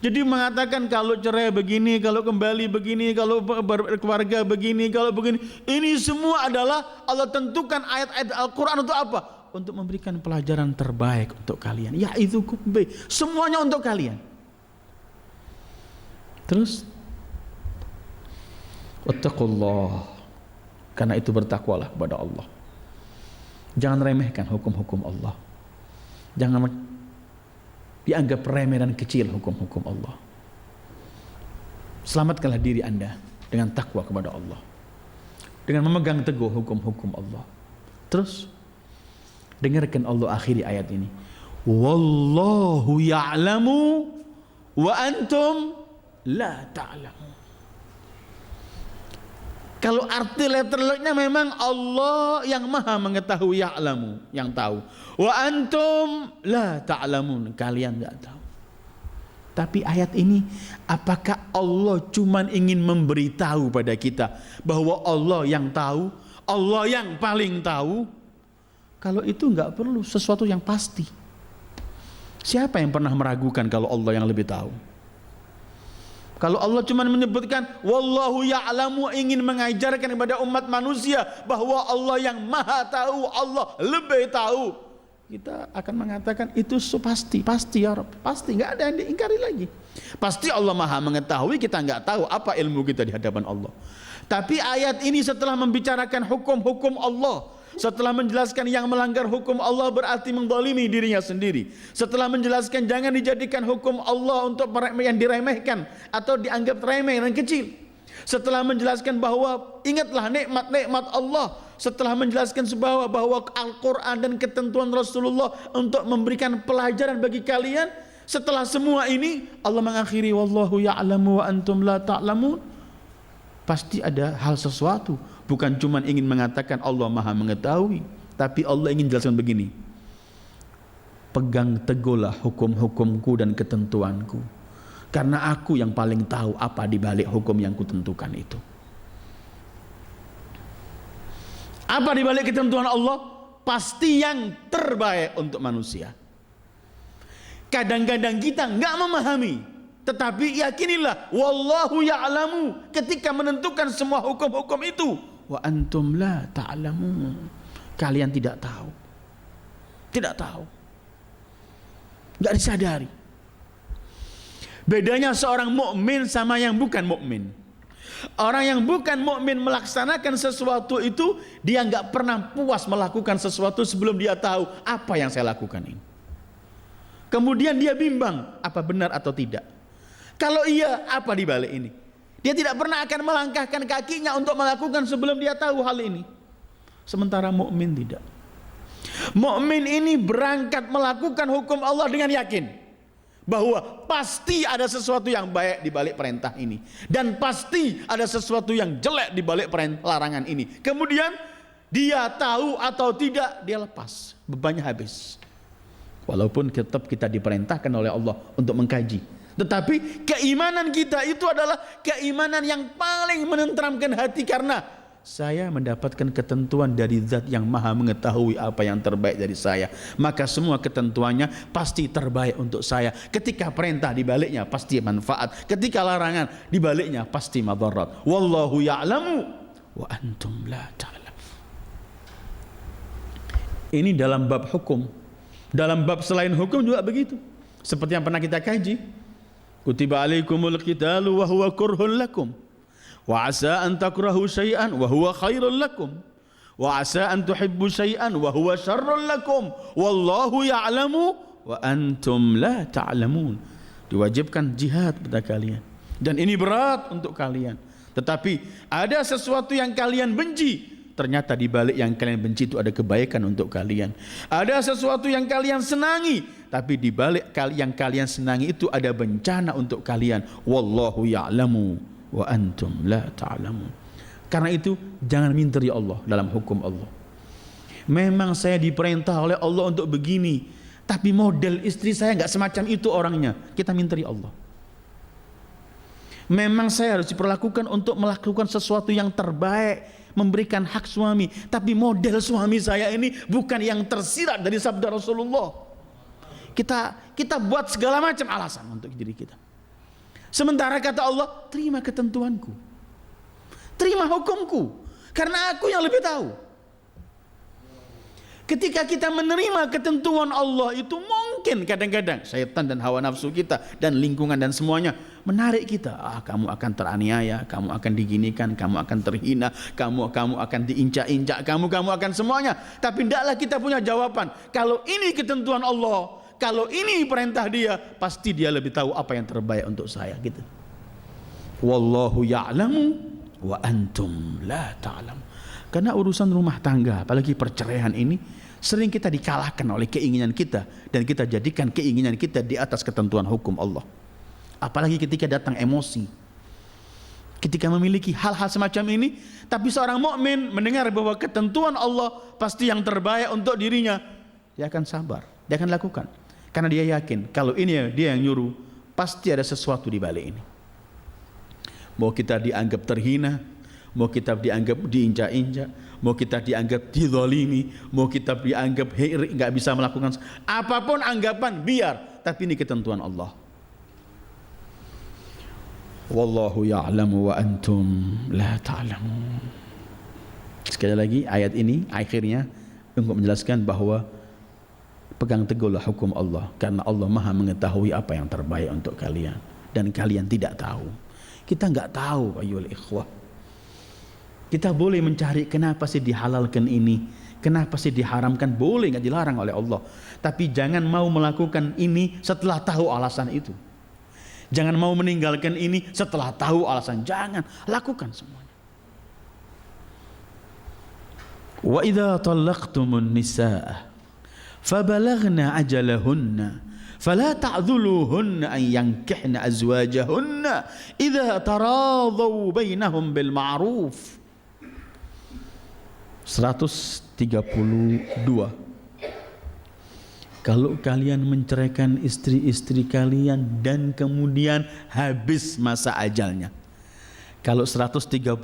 Jadi mengatakan kalau cerai begini, kalau kembali begini, kalau berkeluarga begini, kalau begini, ini semua adalah Allah tentukan ayat-ayat Al-Quran untuk apa? Untuk memberikan pelajaran terbaik untuk kalian. Ya'idzukum bih, semuanya untuk kalian. Terus wattaqullah, karena itu bertakwalah kepada Allah. Jangan remehkan hukum-hukum Allah. Jangan dianggap remeh dan kecil hukum-hukum Allah. Selamatkanlah diri Anda dengan takwa kepada Allah, dengan memegang teguh hukum-hukum Allah. Terus dengarkan Allah akhiri ayat ini. Wallahu ya'lamu wa antum la ta'lamun. Kalau arti letter lucknya memang Allah yang maha mengetahui, ya'lamu, yang tahu. Wa antum la ta'lamun, kalian enggak tahu. Tapi ayat ini, apakah Allah cuman ingin memberitahu pada kita bahwa Allah yang tahu, Allah yang paling tahu? Kalau itu enggak perlu sesuatu yang pasti. Siapa yang pernah meragukan kalau Allah yang lebih tahu? Kalau Allah cuma menyebutkan wallahu ya'lamu, ingin mengajarkan kepada umat manusia bahwa Allah yang maha tahu, Allah lebih tahu, kita akan mengatakan itu pasti ya Rabb, pasti, nggak ada yang diingkari lagi. Pasti Allah maha mengetahui, kita nggak tahu apa ilmu kita di hadapan Allah. Tapi ayat ini setelah membicarakan hukum-hukum Allah, setelah menjelaskan yang melanggar hukum Allah berarti menzalimi dirinya sendiri, setelah menjelaskan jangan dijadikan hukum Allah untuk yang diremehkan atau dianggap remeh dan kecil, setelah menjelaskan bahwa ingatlah nikmat-nikmat Allah, setelah menjelaskan bahwa Al-Quran dan ketentuan Rasulullah untuk memberikan pelajaran bagi kalian, setelah semua ini Allah mengakhiri wallahu ya'lamu wa antum la ta'lamun. Pasti ada hal sesuatu, bukan cuma ingin mengatakan Allah maha mengetahui, tapi Allah ingin jelaskan begini, pegang teguhlah hukum-hukumku dan ketentuanku, karena aku yang paling tahu apa di balik hukum yang kutentukan itu. Apa di balik ketentuan Allah? Pasti yang terbaik untuk manusia. Kadang-kadang kita nggak memahami, tetapi yakinilah wallahu ya'lamu ketika menentukan semua hukum-hukum itu. Wa antum la ta'lamun, kalian tidak tahu. Tidak tahu. Enggak disadari. Bedanya seorang mukmin sama yang bukan mukmin. Orang yang bukan mukmin melaksanakan sesuatu itu, dia enggak pernah puas melakukan sesuatu sebelum dia tahu apa yang saya lakukan ini. Kemudian dia bimbang apa benar atau tidak. Kalau iya, apa di balik ini? Dia tidak pernah akan melangkahkan kakinya untuk melakukan sebelum dia tahu hal ini. Sementara mukmin tidak. Mukmin ini berangkat melakukan hukum Allah dengan yakin bahwa pasti ada sesuatu yang baik di balik perintah ini, dan pasti ada sesuatu yang jelek di balik larangan ini. Kemudian dia tahu atau tidak, dia lepas, bebannya habis. Walaupun tetap kita diperintahkan oleh Allah untuk mengkaji, tetapi keimanan kita itu adalah keimanan yang paling menenteramkan hati, karena saya mendapatkan ketentuan dari zat yang maha mengetahui apa yang terbaik dari saya, maka semua ketentuannya pasti terbaik untuk saya. Ketika perintah di baliknya pasti manfaat, ketika larangan di baliknya pasti madarat. Wallahu ya'lamu wa antum la ta'lam. Ini dalam bab hukum. Dalam bab selain hukum juga begitu. Seperti yang pernah kita kaji, kutiba alaikumul qitalu wa huwa kurhun lakum wa asa an takrahu syai'an wa huwa khairul lakum wa asa an tuhibbu syai'an wa huwa syarrul lakum wallahu ya'lamu wa antum la ta'lamun. Diwajibkan jihad pada kalian, dan ini berat untuk kalian. Tetapi ada sesuatu yang kalian benci, ternyata di balik yang kalian benci itu ada kebaikan untuk kalian. Ada sesuatu yang kalian senangi, tapi di balik yang kalian senangi itu ada bencana untuk kalian. Wallahu ya'lamu wa antum la ta'lamun. Karena itu jangan minteri Allah dalam hukum Allah. Memang saya diperintah oleh Allah untuk begini, tapi model istri saya enggak semacam itu orangnya. Kita minteri Allah. Memang saya harus diperlakukan untuk melakukan sesuatu yang terbaik, memberikan hak suami, tapi model suami saya ini bukan yang tersirat dari sabda Rasulullah. Kita buat segala macam alasan untuk diri kita. Sementara kata Allah, terima ketentuanku, terima hukumku, karena aku yang lebih tahu. Ketika kita menerima ketentuan Allah itu, mungkin kadang-kadang syaitan dan hawa nafsu kita dan lingkungan dan semuanya menarik kita. Kamu akan teraniaya, kamu akan diginikan, kamu akan terhina, kamu akan diinjak-injak, kamu akan semuanya. Tapi tidaklah kita punya jawaban. Kalau ini ketentuan Allah, kalau ini perintah Dia, pasti Dia lebih tahu apa yang terbaik untuk saya. Gitu. Wallahu ya'lamu wa antum la ta'lam. Karena urusan rumah tangga, apalagi perceraian ini, sering kita dikalahkan oleh keinginan kita, dan kita jadikan keinginan kita di atas ketentuan hukum Allah. Apalagi ketika datang emosi, ketika memiliki hal-hal semacam ini. Tapi seorang mukmin mendengar bahwa ketentuan Allah pasti yang terbaik untuk dirinya, dia akan sabar, dia akan lakukan, karena dia yakin kalau ini dia yang nyuruh, pasti ada sesuatu di balik ini. Mau kita dianggap terhina, mau kita dianggap diinjak-injak, mau kita dianggap dizalimi, mau kita dianggap nggak bisa melakukan apapun anggapan, biar, tapi ini ketentuan Allah. Wallahu ya'lamu wa antum la ta'lamun. Sekali lagi ayat ini akhirnya untuk menjelaskan bahwa pegang teguhlah hukum Allah, karena Allah Maha mengetahui apa yang terbaik untuk kalian, dan kalian tidak tahu. Kita nggak tahu, ayyuhal ikhwah. Kita boleh mencari kenapa sih dihalalkan ini, kenapa sih diharamkan, boleh, nggak dilarang oleh Allah. Tapi jangan mau melakukan ini setelah tahu alasan itu. Jangan mau meninggalkan ini setelah tahu alasan. Jangan, lakukan semuanya. Wa idza talaqtumun nisaa fabalaghna ajalahunna fala ta'dhuluhunna an yankihna azwajahunna idza taradaw bainahum bil ma'ruf. 132. Kalau kalian menceraikan istri-istri kalian dan kemudian habis masa ajalnya. Kalau 131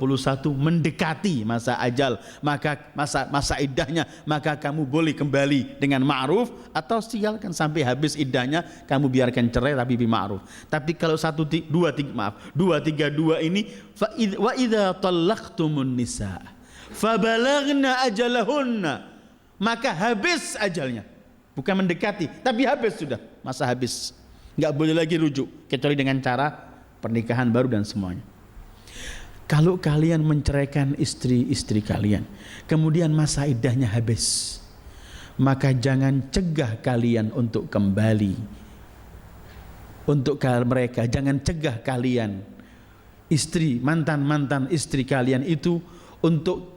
mendekati masa ajal, maka masa iddahnya, maka kamu boleh kembali dengan ma'ruf, atau sialkan sampai habis iddahnya, kamu biarkan cerai tapi bima'ruf. Tapi kalau 232 ini wa idza talaqtumun nisaa fabalaghna ajalahunna, maka habis ajalnya. Bukan mendekati, tapi habis sudah, masa habis. Nggak boleh lagi rujuk, kecuali dengan cara pernikahan baru dan semuanya. Kalau kalian menceraikan istri-istri kalian, kemudian masa iddahnya habis, maka jangan cegah kalian untuk kembali. Untuk mereka, jangan cegah kalian, istri, mantan istri kalian itu, untuk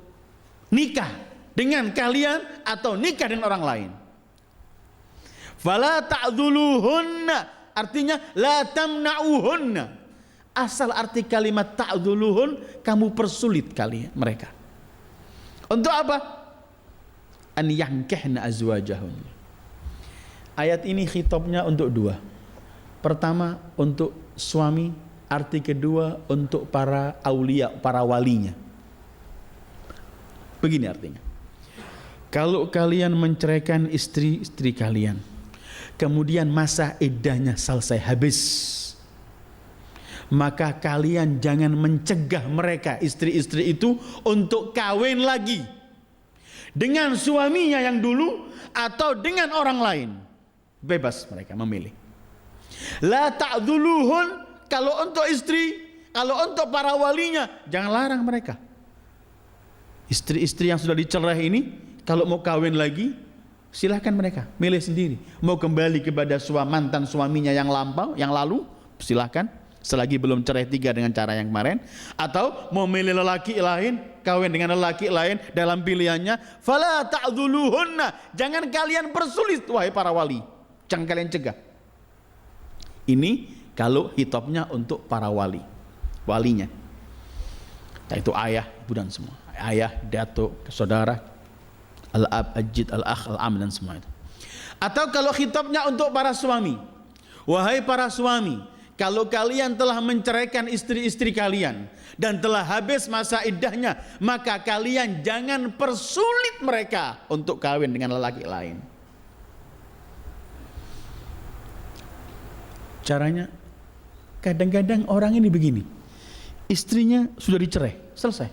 nikah dengan kalian atau nikah dengan orang lain. Fala ta'dhuluhunna, artinya la tamna'uhunna. Asal arti kalimat ta'dhuluhun, kamu persulit kalian mereka. Untuk apa? An yankihna azwajahun. Ayat ini khitabnya untuk dua. Pertama untuk suami, arti kedua untuk para aulia, para walinya. Begini artinya. Kalau kalian menceraikan istri-istri kalian, kemudian masa iddahnya selesai habis, maka kalian jangan mencegah mereka, istri-istri itu, untuk kawin lagi dengan suaminya yang dulu atau dengan orang lain. Bebas mereka memilih. La ta'dhuluhun, kalau untuk istri, kalau untuk para walinya, jangan larang mereka. Istri-istri yang sudah dicerai ini, kalau mau kawin lagi, silahkan mereka milih sendiri. Mau kembali kepada mantan suaminya yang lalu, silahkan, selagi belum cerai 3 dengan cara yang kemarin. Atau mau milih lelaki lain, kawin dengan lelaki lain dalam pilihannya. Fala ta'dhuluhunna, jangan kalian persulit wahai para wali, jangan kalian cegah. Ini kalau hitopnya untuk para walinya, yaitu ayah, ibu dan semua, ayah, datuk, saudara, al-ab, al-jid, al-akh, al-am dan semua itu. Atau kalau khitabnya untuk para suami, wahai para suami, kalau kalian telah menceraikan istri-istri kalian dan telah habis masa iddahnya, maka kalian jangan persulit mereka untuk kawin dengan lelaki lain. Caranya, kadang-kadang orang ini begini, istrinya sudah dicerai, selesai,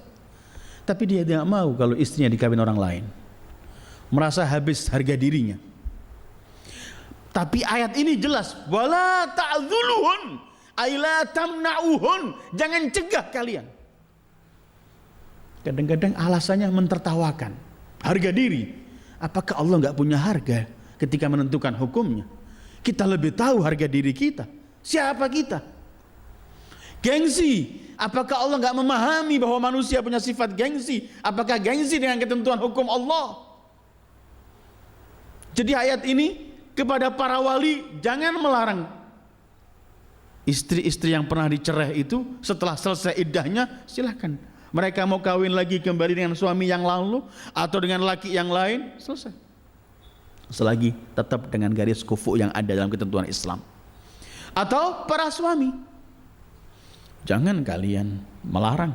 tapi dia tidak mau kalau istrinya dikawin orang lain, merasa habis harga dirinya. Tapi ayat ini jelas, wala ta'dhuluhun ay la tamna'uhun, jangan cegah kalian. Kadang-kadang alasannya mentertawakan harga diri. Apakah Allah enggak punya harga ketika menentukan hukumnya? Kita lebih tahu harga diri kita. Siapa kita? Gengsi. Apakah Allah enggak memahami bahwa manusia punya sifat gengsi? Apakah gengsi dengan ketentuan hukum Allah? Jadi ayat ini kepada para wali, jangan melarang Istri-istri yang pernah dicerai itu setelah selesai iddahnya silahkan. Mereka mau kawin lagi kembali dengan suami yang lalu atau dengan laki yang lain, selesai. Selagi tetap dengan garis kufu yang ada dalam ketentuan Islam. Atau para suami, jangan kalian melarang.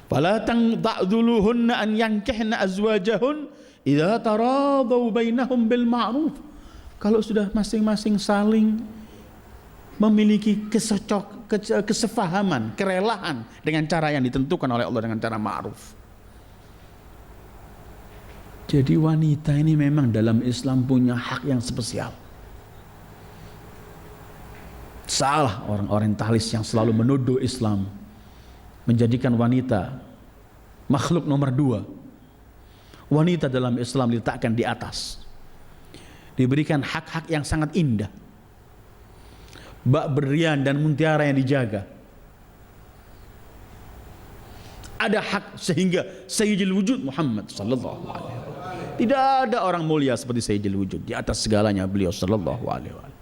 Fala ta'dhuluhunna an yankihna azwajahun idza taradaw bainahum bil ma'ruf. Kalau sudah masing-masing saling memiliki kesefahaman, kerelaan dengan cara yang ditentukan oleh Allah dengan cara ma'ruf. Jadi wanita ini memang dalam Islam punya hak yang spesial. Salah orang orientalis yang selalu menuduh Islam menjadikan wanita makhluk nomor 2. Wanita dalam Islam diletakkan di atas, diberikan hak-hak yang sangat indah, bak berlian dan mutiara yang dijaga. Ada hak sehingga Sayyidul Wujud Muhammad sallallahu alaihi wasallam, tidak ada orang mulia seperti Sayyidul Wujud, di atas segalanya beliau sallallahu alaihi wasallam.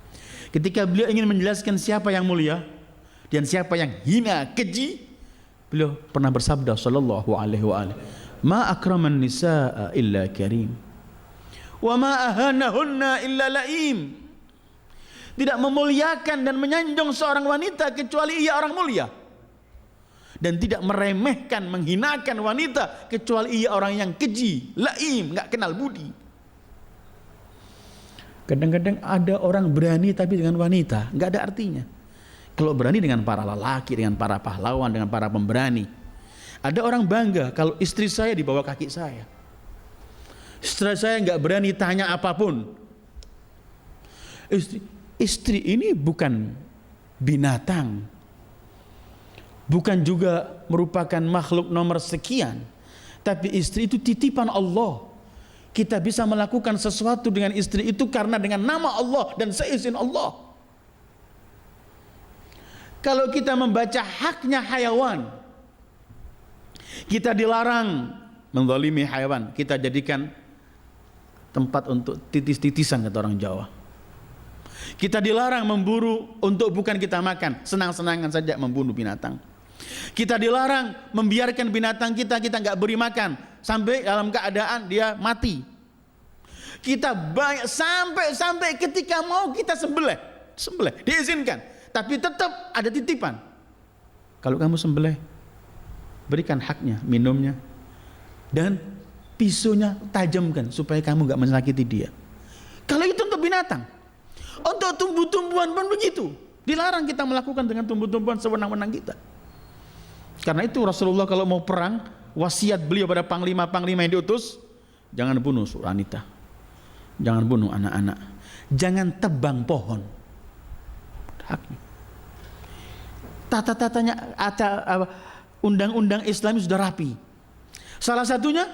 Ketika beliau ingin menjelaskan siapa yang mulia dan siapa yang hina, keji, beliau pernah bersabda sallallahu alaihi wasallam, ma akraman nisaa illa karim wa ma ahanahunna illa laim. Tidak memuliakan dan menyanjung seorang wanita kecuali ia orang mulia, dan tidak meremehkan, menghinakan wanita kecuali ia orang yang keji, laim, enggak kenal budi. Kadang-kadang ada orang berani tapi dengan wanita enggak ada artinya. Kalau berani dengan para lelaki, dengan para pahlawan, dengan para pemberani. Ada orang bangga kalau istri saya di bawah kaki saya. Istri saya enggak berani tanya apapun. Istri ini bukan binatang, bukan juga merupakan makhluk nomor sekian, tapi istri itu titipan Allah. Kita bisa melakukan sesuatu dengan istri itu karena dengan nama Allah dan seizin Allah. Kalau kita membaca haknya hayawan, kita dilarang menzalimi hayawan, kita jadikan tempat untuk titis-titisan kata orang Jawa. Kita dilarang memburu untuk bukan kita makan, senang-senangan saja membunuh binatang. Kita dilarang membiarkan binatang kita nggak beri makan sampai dalam keadaan dia mati. Kita banyak sampai ketika mau kita sembelih diizinkan, tapi tetap ada titipan. Kalau kamu sembelih, berikan haknya, minumnya, dan pisaunya tajamkan supaya kamu nggak menyakiti dia. Kalau itu untuk binatang. Untuk tumbuh-tumbuhan pun begitu. Dilarang kita melakukan dengan tumbuh-tumbuhan sewenang-wenang kita. Karena itu Rasulullah kalau mau perang, wasiat beliau pada panglima-panglima yang diutus, jangan bunuh wanita, jangan bunuh anak-anak, jangan tebang pohon. Haknya. Tata-tatanya, undang-undang Islam sudah rapi. Salah satunya,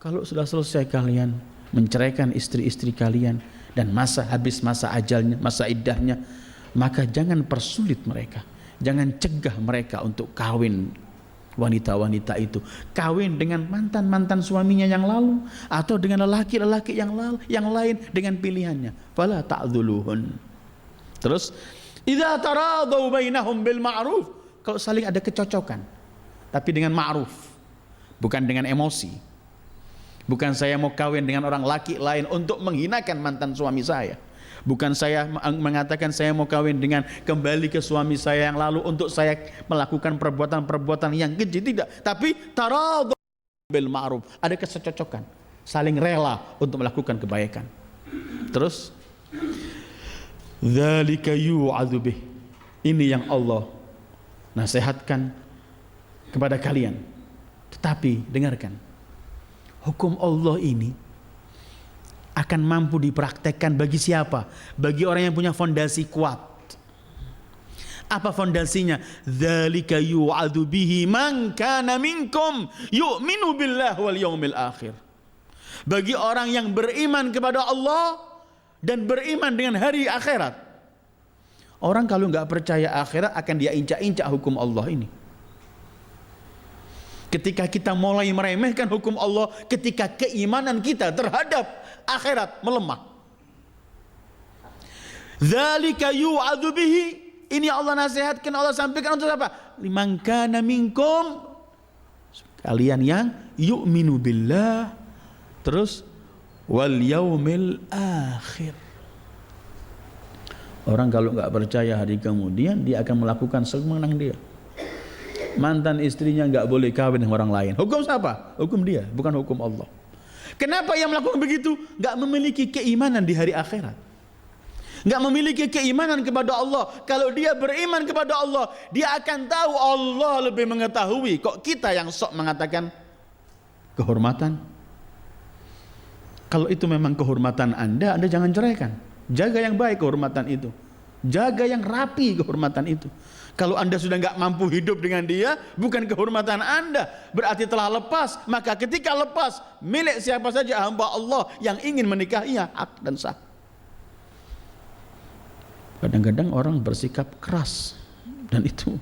kalau sudah selesai kalian menceraikan istri-istri kalian dan habis masa ajalnya, masa iddahnya, maka jangan persulit mereka, jangan cegah mereka untuk kawin. Wanita-wanita itu kawin dengan mantan-mantan suaminya yang lalu atau dengan lelaki-lelaki yang lain dengan pilihannya. Fala ta'dhuluhun. Terus idza taradaw bainahum bil ma'ruf, kalau saling ada kecocokan tapi dengan ma'ruf, bukan dengan emosi. Bukan saya mau kawin dengan orang laki lain untuk menghinakan mantan suami saya. Bukan saya mengatakan saya mau kawin dengan kembali ke suami saya yang lalu untuk saya melakukan perbuatan-perbuatan yang keji, tidak. Tapi taradhu bil ma'ruf, ada kesecocokan, saling rela untuk melakukan kebaikan. Terus dzalika yu'adzu bih, ini yang Allah nasihatkan kepada kalian. Tetapi dengarkan, hukum Allah ini akan mampu dipraktekkan bagi siapa? Bagi orang yang punya fondasi kuat. Apa fondasinya? Dzalika yu'adzu bihi man kana minkum yu'minu billahi wal yaumil akhir. Bagi orang yang beriman kepada Allah dan beriman dengan hari akhirat. Orang kalau enggak percaya akhirat akan dia injak-injak hukum Allah ini. Ketika kita mulai meremehkan hukum Allah, ketika keimanan kita terhadap akhirat melemah. Dzalika yu'adzu bihi Ini Allah nasihatkan, Allah sampaikan untuk apa? Liman kana minkum, kalian yang yu'minu billah, terus wal yaumil akhir. Orang kalau nggak percaya hari kemudian, dia akan melakukan semenang dia. Mantan istrinya nggak boleh kawin dengan orang lain. Hukum siapa? Hukum dia, bukan hukum Allah. Kenapa ia melakukan begitu? Nggak memiliki keimanan di hari akhirat, nggak memiliki keimanan kepada Allah. Kalau dia beriman kepada Allah, dia akan tahu Allah lebih mengetahui. Kok kita yang sok mengatakan kehormatan? Kalau itu memang kehormatan Anda jangan ceraikan. Jaga yang baik kehormatan itu, jaga yang rapi kehormatan itu. Kalau Anda sudah nggak mampu hidup dengan dia, bukan kehormatan Anda, berarti telah lepas. Maka ketika lepas, milik siapa saja hamba Allah yang ingin menikahinya, hak dan sah. Kadang-kadang orang bersikap keras, dan itu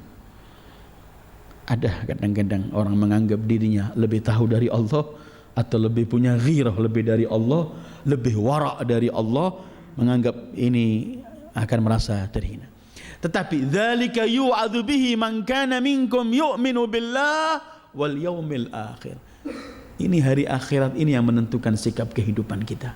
ada kadang-kadang orang menganggap dirinya lebih tahu dari Allah, atau lebih punya ghirah lebih dari Allah, lebih wara' dari Allah, menganggap ini akan merasa terhina. Tetapi dzalika yu'adzu bihi man kana minkum yu'minu billah wal yaumil akhir. Ini hari akhirat ini yang menentukan sikap kehidupan kita.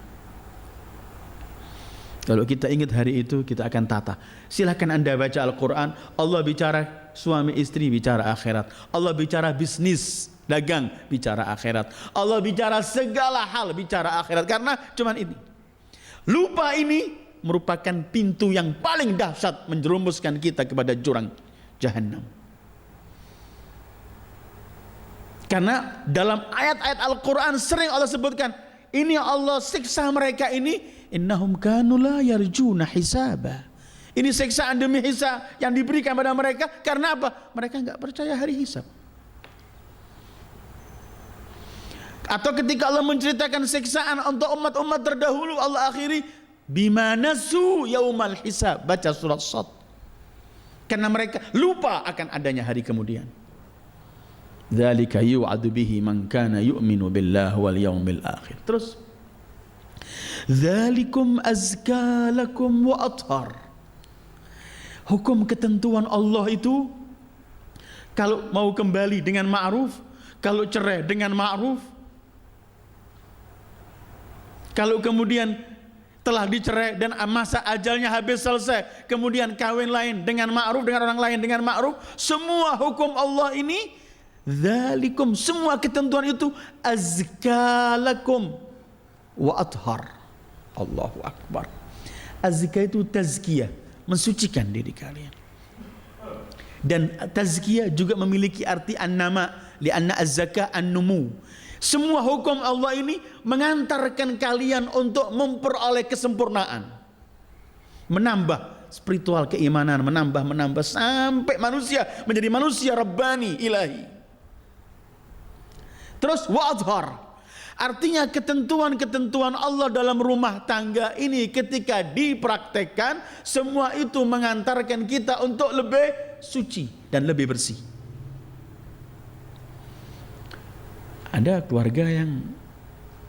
Kalau kita ingat hari itu, kita akan tata. Silakan Anda baca Al-Quran. Allah bicara suami istri, bicara akhirat. Allah bicara bisnis, dagang, bicara akhirat. Allah bicara segala hal, bicara akhirat. Karena cuman ini. Lupa ini merupakan pintu yang paling dahsyat menjerumuskan kita kepada jurang Jahannam. Karena dalam ayat-ayat Al-Quran sering Allah sebutkan, ini Allah siksa mereka ini, innahum kanu la yarjuna hisaba. Ini siksaan demi hisab yang diberikan pada mereka. Karena apa? Mereka enggak percaya hari hisab. Atau ketika Allah menceritakan siksaan untuk umat-umat terdahulu, Allah akhiri bima nasu yaumal hisab. Baca surat Shad. Karena mereka lupa akan adanya hari kemudian. Dzalika yu'adu bihi man kana yu'minu billah wal yaumil akhir. Terus dzalikum azka lakum wa athhar. Hukum ketentuan Allah itu, kalau mau kembali dengan ma'ruf, kalau cerai dengan ma'ruf, kalau kemudian telah dicerai dan masa ajalnya habis selesai, kemudian kawin lain dengan ma'ruf, dengan orang lain dengan ma'ruf, semua hukum Allah ini, dzalikum, semua ketentuan itu azka lakum wa athhar. Allahu akbar. Azka itu tazkiyah, mensucikan diri kalian. Dan tazkiyah juga memiliki arti an-nama, li'anna az-zakah an-numu. Semua hukum Allah ini mengantarkan kalian untuk memperoleh kesempurnaan, menambah spiritual keimanan, menambah sampai manusia menjadi manusia rabbani ilahi. Terus wa'adhar, artinya ketentuan-ketentuan Allah dalam rumah tangga ini ketika dipraktekkan, semua itu mengantarkan kita untuk lebih suci dan lebih bersih. Ada keluarga yang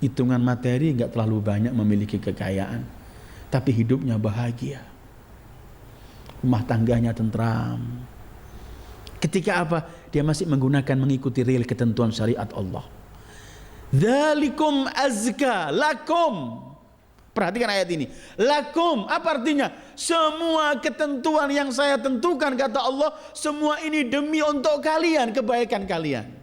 hitungan materi enggak terlalu banyak, memiliki kekayaan, tapi hidupnya bahagia, rumah tangganya tentram. Ketika apa? Dia masih mengikuti real ketentuan syariat Allah. Dzalikum azka lakum. Perhatikan ayat ini. Lakum, apa artinya? Semua ketentuan yang saya tentukan, kata Allah, semua ini demi untuk kalian, kebaikan kalian.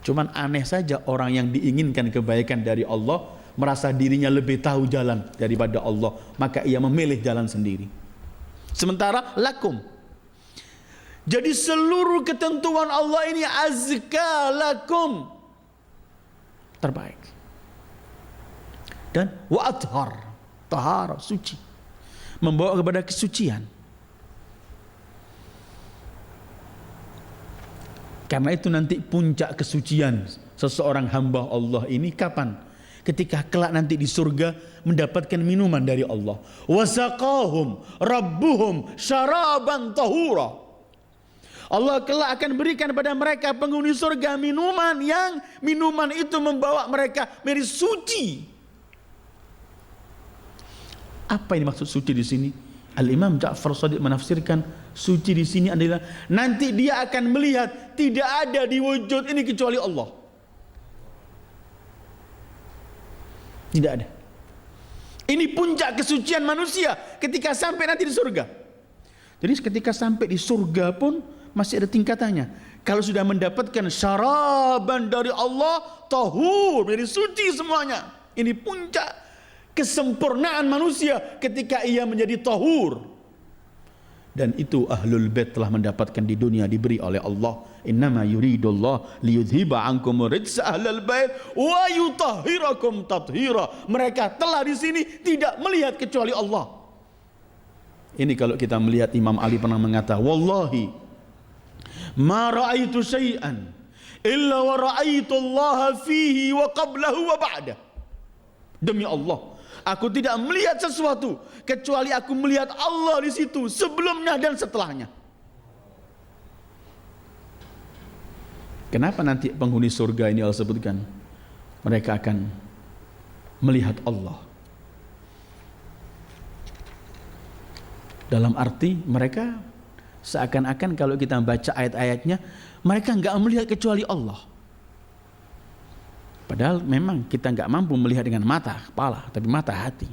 Cuman aneh saja orang yang diinginkan kebaikan dari Allah merasa dirinya lebih tahu jalan daripada Allah, maka ia memilih jalan sendiri. Sementara lakum, jadi seluruh ketentuan Allah ini azka lakum, terbaik. Dan wa athhar, tahara, suci, membawa kepada kesucian. Karena itu nanti puncak kesucian seseorang hamba Allah ini kapan? Ketika kelak nanti di surga mendapatkan minuman dari Allah. Wasaqahum rabbuhum syaraban tahura. Allah kelak akan berikan pada mereka penghuni surga minuman yang minuman itu membawa mereka menjadi suci. Apa ini maksud suci di sini? Al-Imam Ja'far Shadiq menafsirkan suci di sini adalah nanti dia akan melihat tidak ada di wujud ini kecuali Allah. Tidak ada. Ini puncak kesucian manusia ketika sampai nanti di surga. Jadi ketika sampai di surga pun masih ada tingkatannya. Kalau sudah mendapatkan syaraban dari Allah, tahur, menjadi suci semuanya. Ini puncak kesempurnaan manusia ketika ia menjadi tahur. Dan itu ahlul bait telah mendapatkan di dunia, diberi oleh Allah. Innama yuridullah liyudhiba ankum rijsa ahlal bait wa yutahhirakum tathira. Mereka telah di sini tidak melihat kecuali Allah. Ini kalau kita melihat Imam Ali pernah mengatakan, wallahi ma ra'aitu syai'an illa wa ra'aitu Allah fihi wa qablahu wa ba'da. Demi Allah, aku tidak melihat sesuatu kecuali aku melihat Allah di situ sebelumnya dan setelahnya. Kenapa nanti penghuni surga ini Allah sebutkan mereka akan melihat Allah? Dalam arti mereka seakan-akan kalau kita baca ayat-ayatnya mereka enggak melihat kecuali Allah. Padahal memang kita enggak mampu melihat dengan mata kepala, tapi mata hati.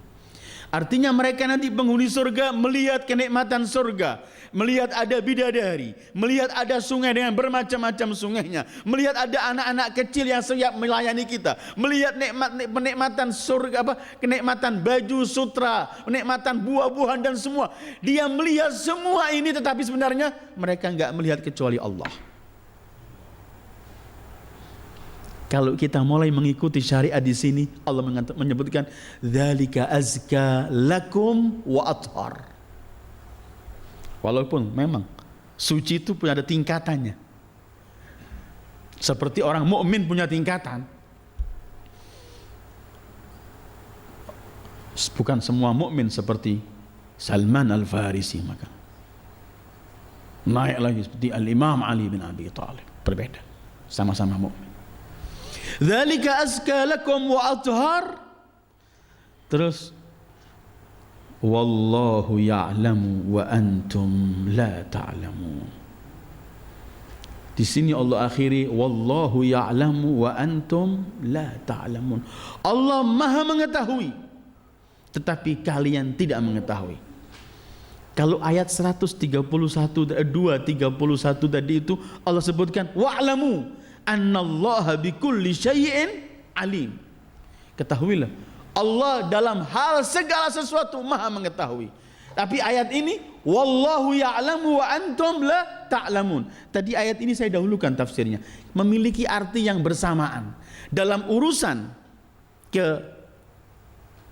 Artinya mereka nanti penghuni surga melihat kenikmatan surga, melihat ada bidadari, melihat ada sungai dengan bermacam-macam sungainya, melihat ada anak-anak kecil yang siap melayani kita, melihat kenikmatan surga, kenikmatan baju sutra, kenikmatan buah-buahan dan semua. Dia melihat semua ini, tetapi sebenarnya mereka enggak melihat kecuali Allah. Kalau kita mulai mengikuti syariat di sini, Allah menyebutkan dzalika azka lakum wa athhar. Walaupun memang suci itu punya ada tingkatannya. Seperti orang mukmin punya tingkatan. Bukan semua mukmin seperti Salman Al-Farisi, maka naik lagi seperti Al-Imam Ali bin Abi Thalib, berbeda. Sama-sama mukmin. Dzalika azka lakum wa athhar. Terus wallahu ya'lamu wa antum la ta'lamun. Di sini Allah akhiri wallahu ya'lamu wa antum la ta'lamun. Allah Maha mengetahui tetapi kalian tidak mengetahui. Kalau ayat 131 231 tadi itu Allah sebutkan wa'lamu annallaha bikulli syai'in alim. Ketahuilah Allah dalam hal segala sesuatu Maha mengetahui. Tapi ayat ini wallahu ya'lamu wa antum la ta'lamun. Tadi ayat ini saya dahulukan tafsirnya, memiliki arti yang bersamaan dalam urusan ke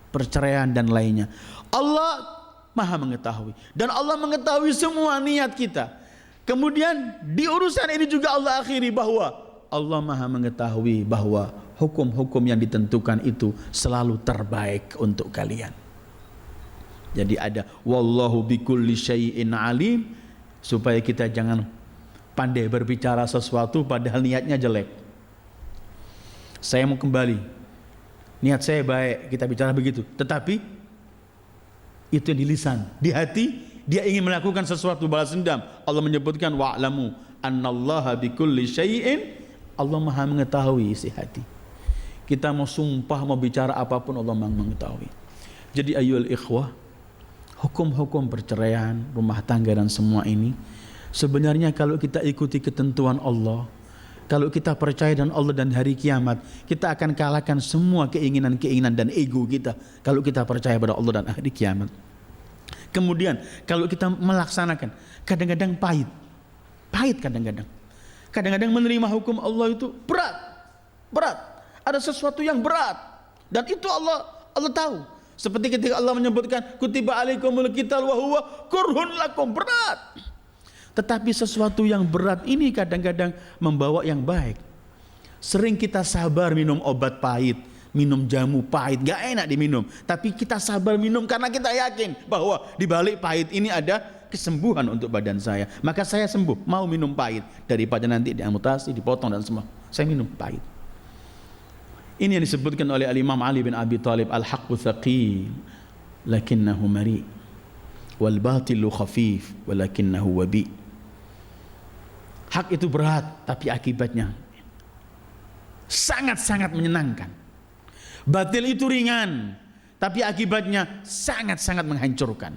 perceraian dan lainnya. Allah Maha mengetahui dan Allah mengetahui semua niat kita. Kemudian di urusan ini juga Allah akhiri bahwa Allah Maha mengetahui bahwa hukum-hukum yang ditentukan itu selalu terbaik untuk kalian. Jadi ada wallahu bikulli syai'in alim, supaya kita jangan pandai berbicara sesuatu padahal niatnya jelek. Saya mau kembali, niat saya baik, kita bicara begitu, tetapi itu di lisan, di hati dia ingin melakukan sesuatu balas dendam. Allah menyebutkan wa'lamu annallaha bikulli syai'in, Allah Maha mengetahui isi hati. Kita mau sumpah, mau bicara apapun Allah Maha mengetahui. Jadi ayyuhal ikhwah, hukum-hukum perceraian, rumah tangga dan semua ini sebenarnya kalau kita ikuti ketentuan Allah, kalau kita percaya dan Allah dan hari kiamat, kita akan kalahkan semua keinginan-keinginan dan ego kita kalau kita percaya pada Allah dan hari kiamat. Kemudian kalau kita melaksanakan, kadang-kadang pahit kadang-kadang. Kadang-kadang menerima hukum Allah itu berat. Ada sesuatu yang berat. Dan itu Allah tahu. Seperti ketika Allah menyebutkan kutiba alaikumul qital wa huwa kurhun lakum, berat. Tetapi sesuatu yang berat ini kadang-kadang membawa yang baik. Sering kita sabar minum obat pahit, minum jamu pahit, gak enak diminum. Tapi kita sabar minum karena kita yakin bahwa di balik pahit ini ada kesembuhan untuk badan saya. Maka saya sembuh, mau minum pahit daripada nanti diamputasi, dipotong dan semua. Saya minum pahit. Ini yang disebutkan oleh Al-Imam Ali bin Abi Thalib, al-haqqu thaqil lakinnahu mari. wal batilu khafif walakinnahu wabi. Hak itu berat tapi akibatnya sangat-sangat menyenangkan. Batil itu ringan tapi akibatnya sangat-sangat menghancurkan.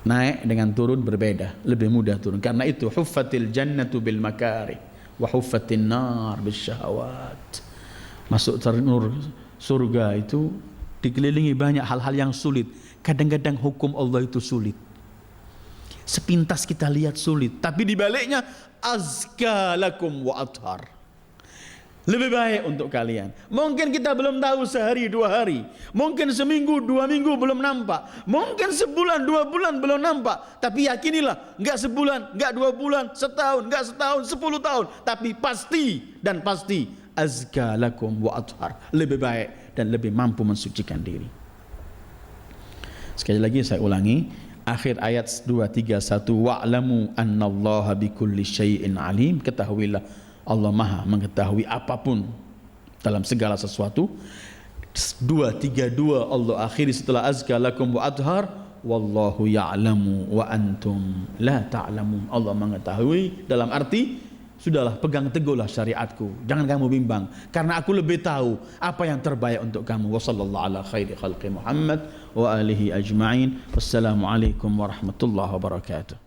Naik dengan turun berbeda, lebih mudah turun. Karena itu huffatil jannatu bil makarih wa huffatin nar bis syahawat. Masuk surga itu dikelilingi banyak hal-hal yang sulit. Kadang-kadang hukum Allah itu sulit. Sepintas kita lihat sulit, tapi dibaliknya azka lakum wa athhar. Lebih baik untuk kalian. Mungkin kita belum tahu sehari 2 hari, mungkin seminggu 2 minggu belum nampak, mungkin sebulan 2 bulan belum nampak. Tapi yakinilah, enggak sebulan, enggak 2 bulan, setahun, enggak setahun, 10 tahun, tapi pasti dan pasti azka lakum wa athhar, lebih baik dan lebih mampu mensucikan diri. Sekali lagi saya ulangi, akhir ayat 231, wa'lamu annallaha bikulli syai'in alim. Ketahuilah Allah Maha mengetahui apapun dalam segala sesuatu. 232 Allah akhiri setelah azka lakum wa athhar, wallahu ya'lamu wa antum la ta'lamun. Allah mengetahui dalam arti sudahlah, pegang teguhlah syariatku, jangan kamu bimbang, karena aku lebih tahu apa yang terbaik untuk kamu. Wa sallallahu ala khairi khalqi Muhammad wa alihi ajma'in. Wassalamu alaikum warahmatullahi wabarakatuh.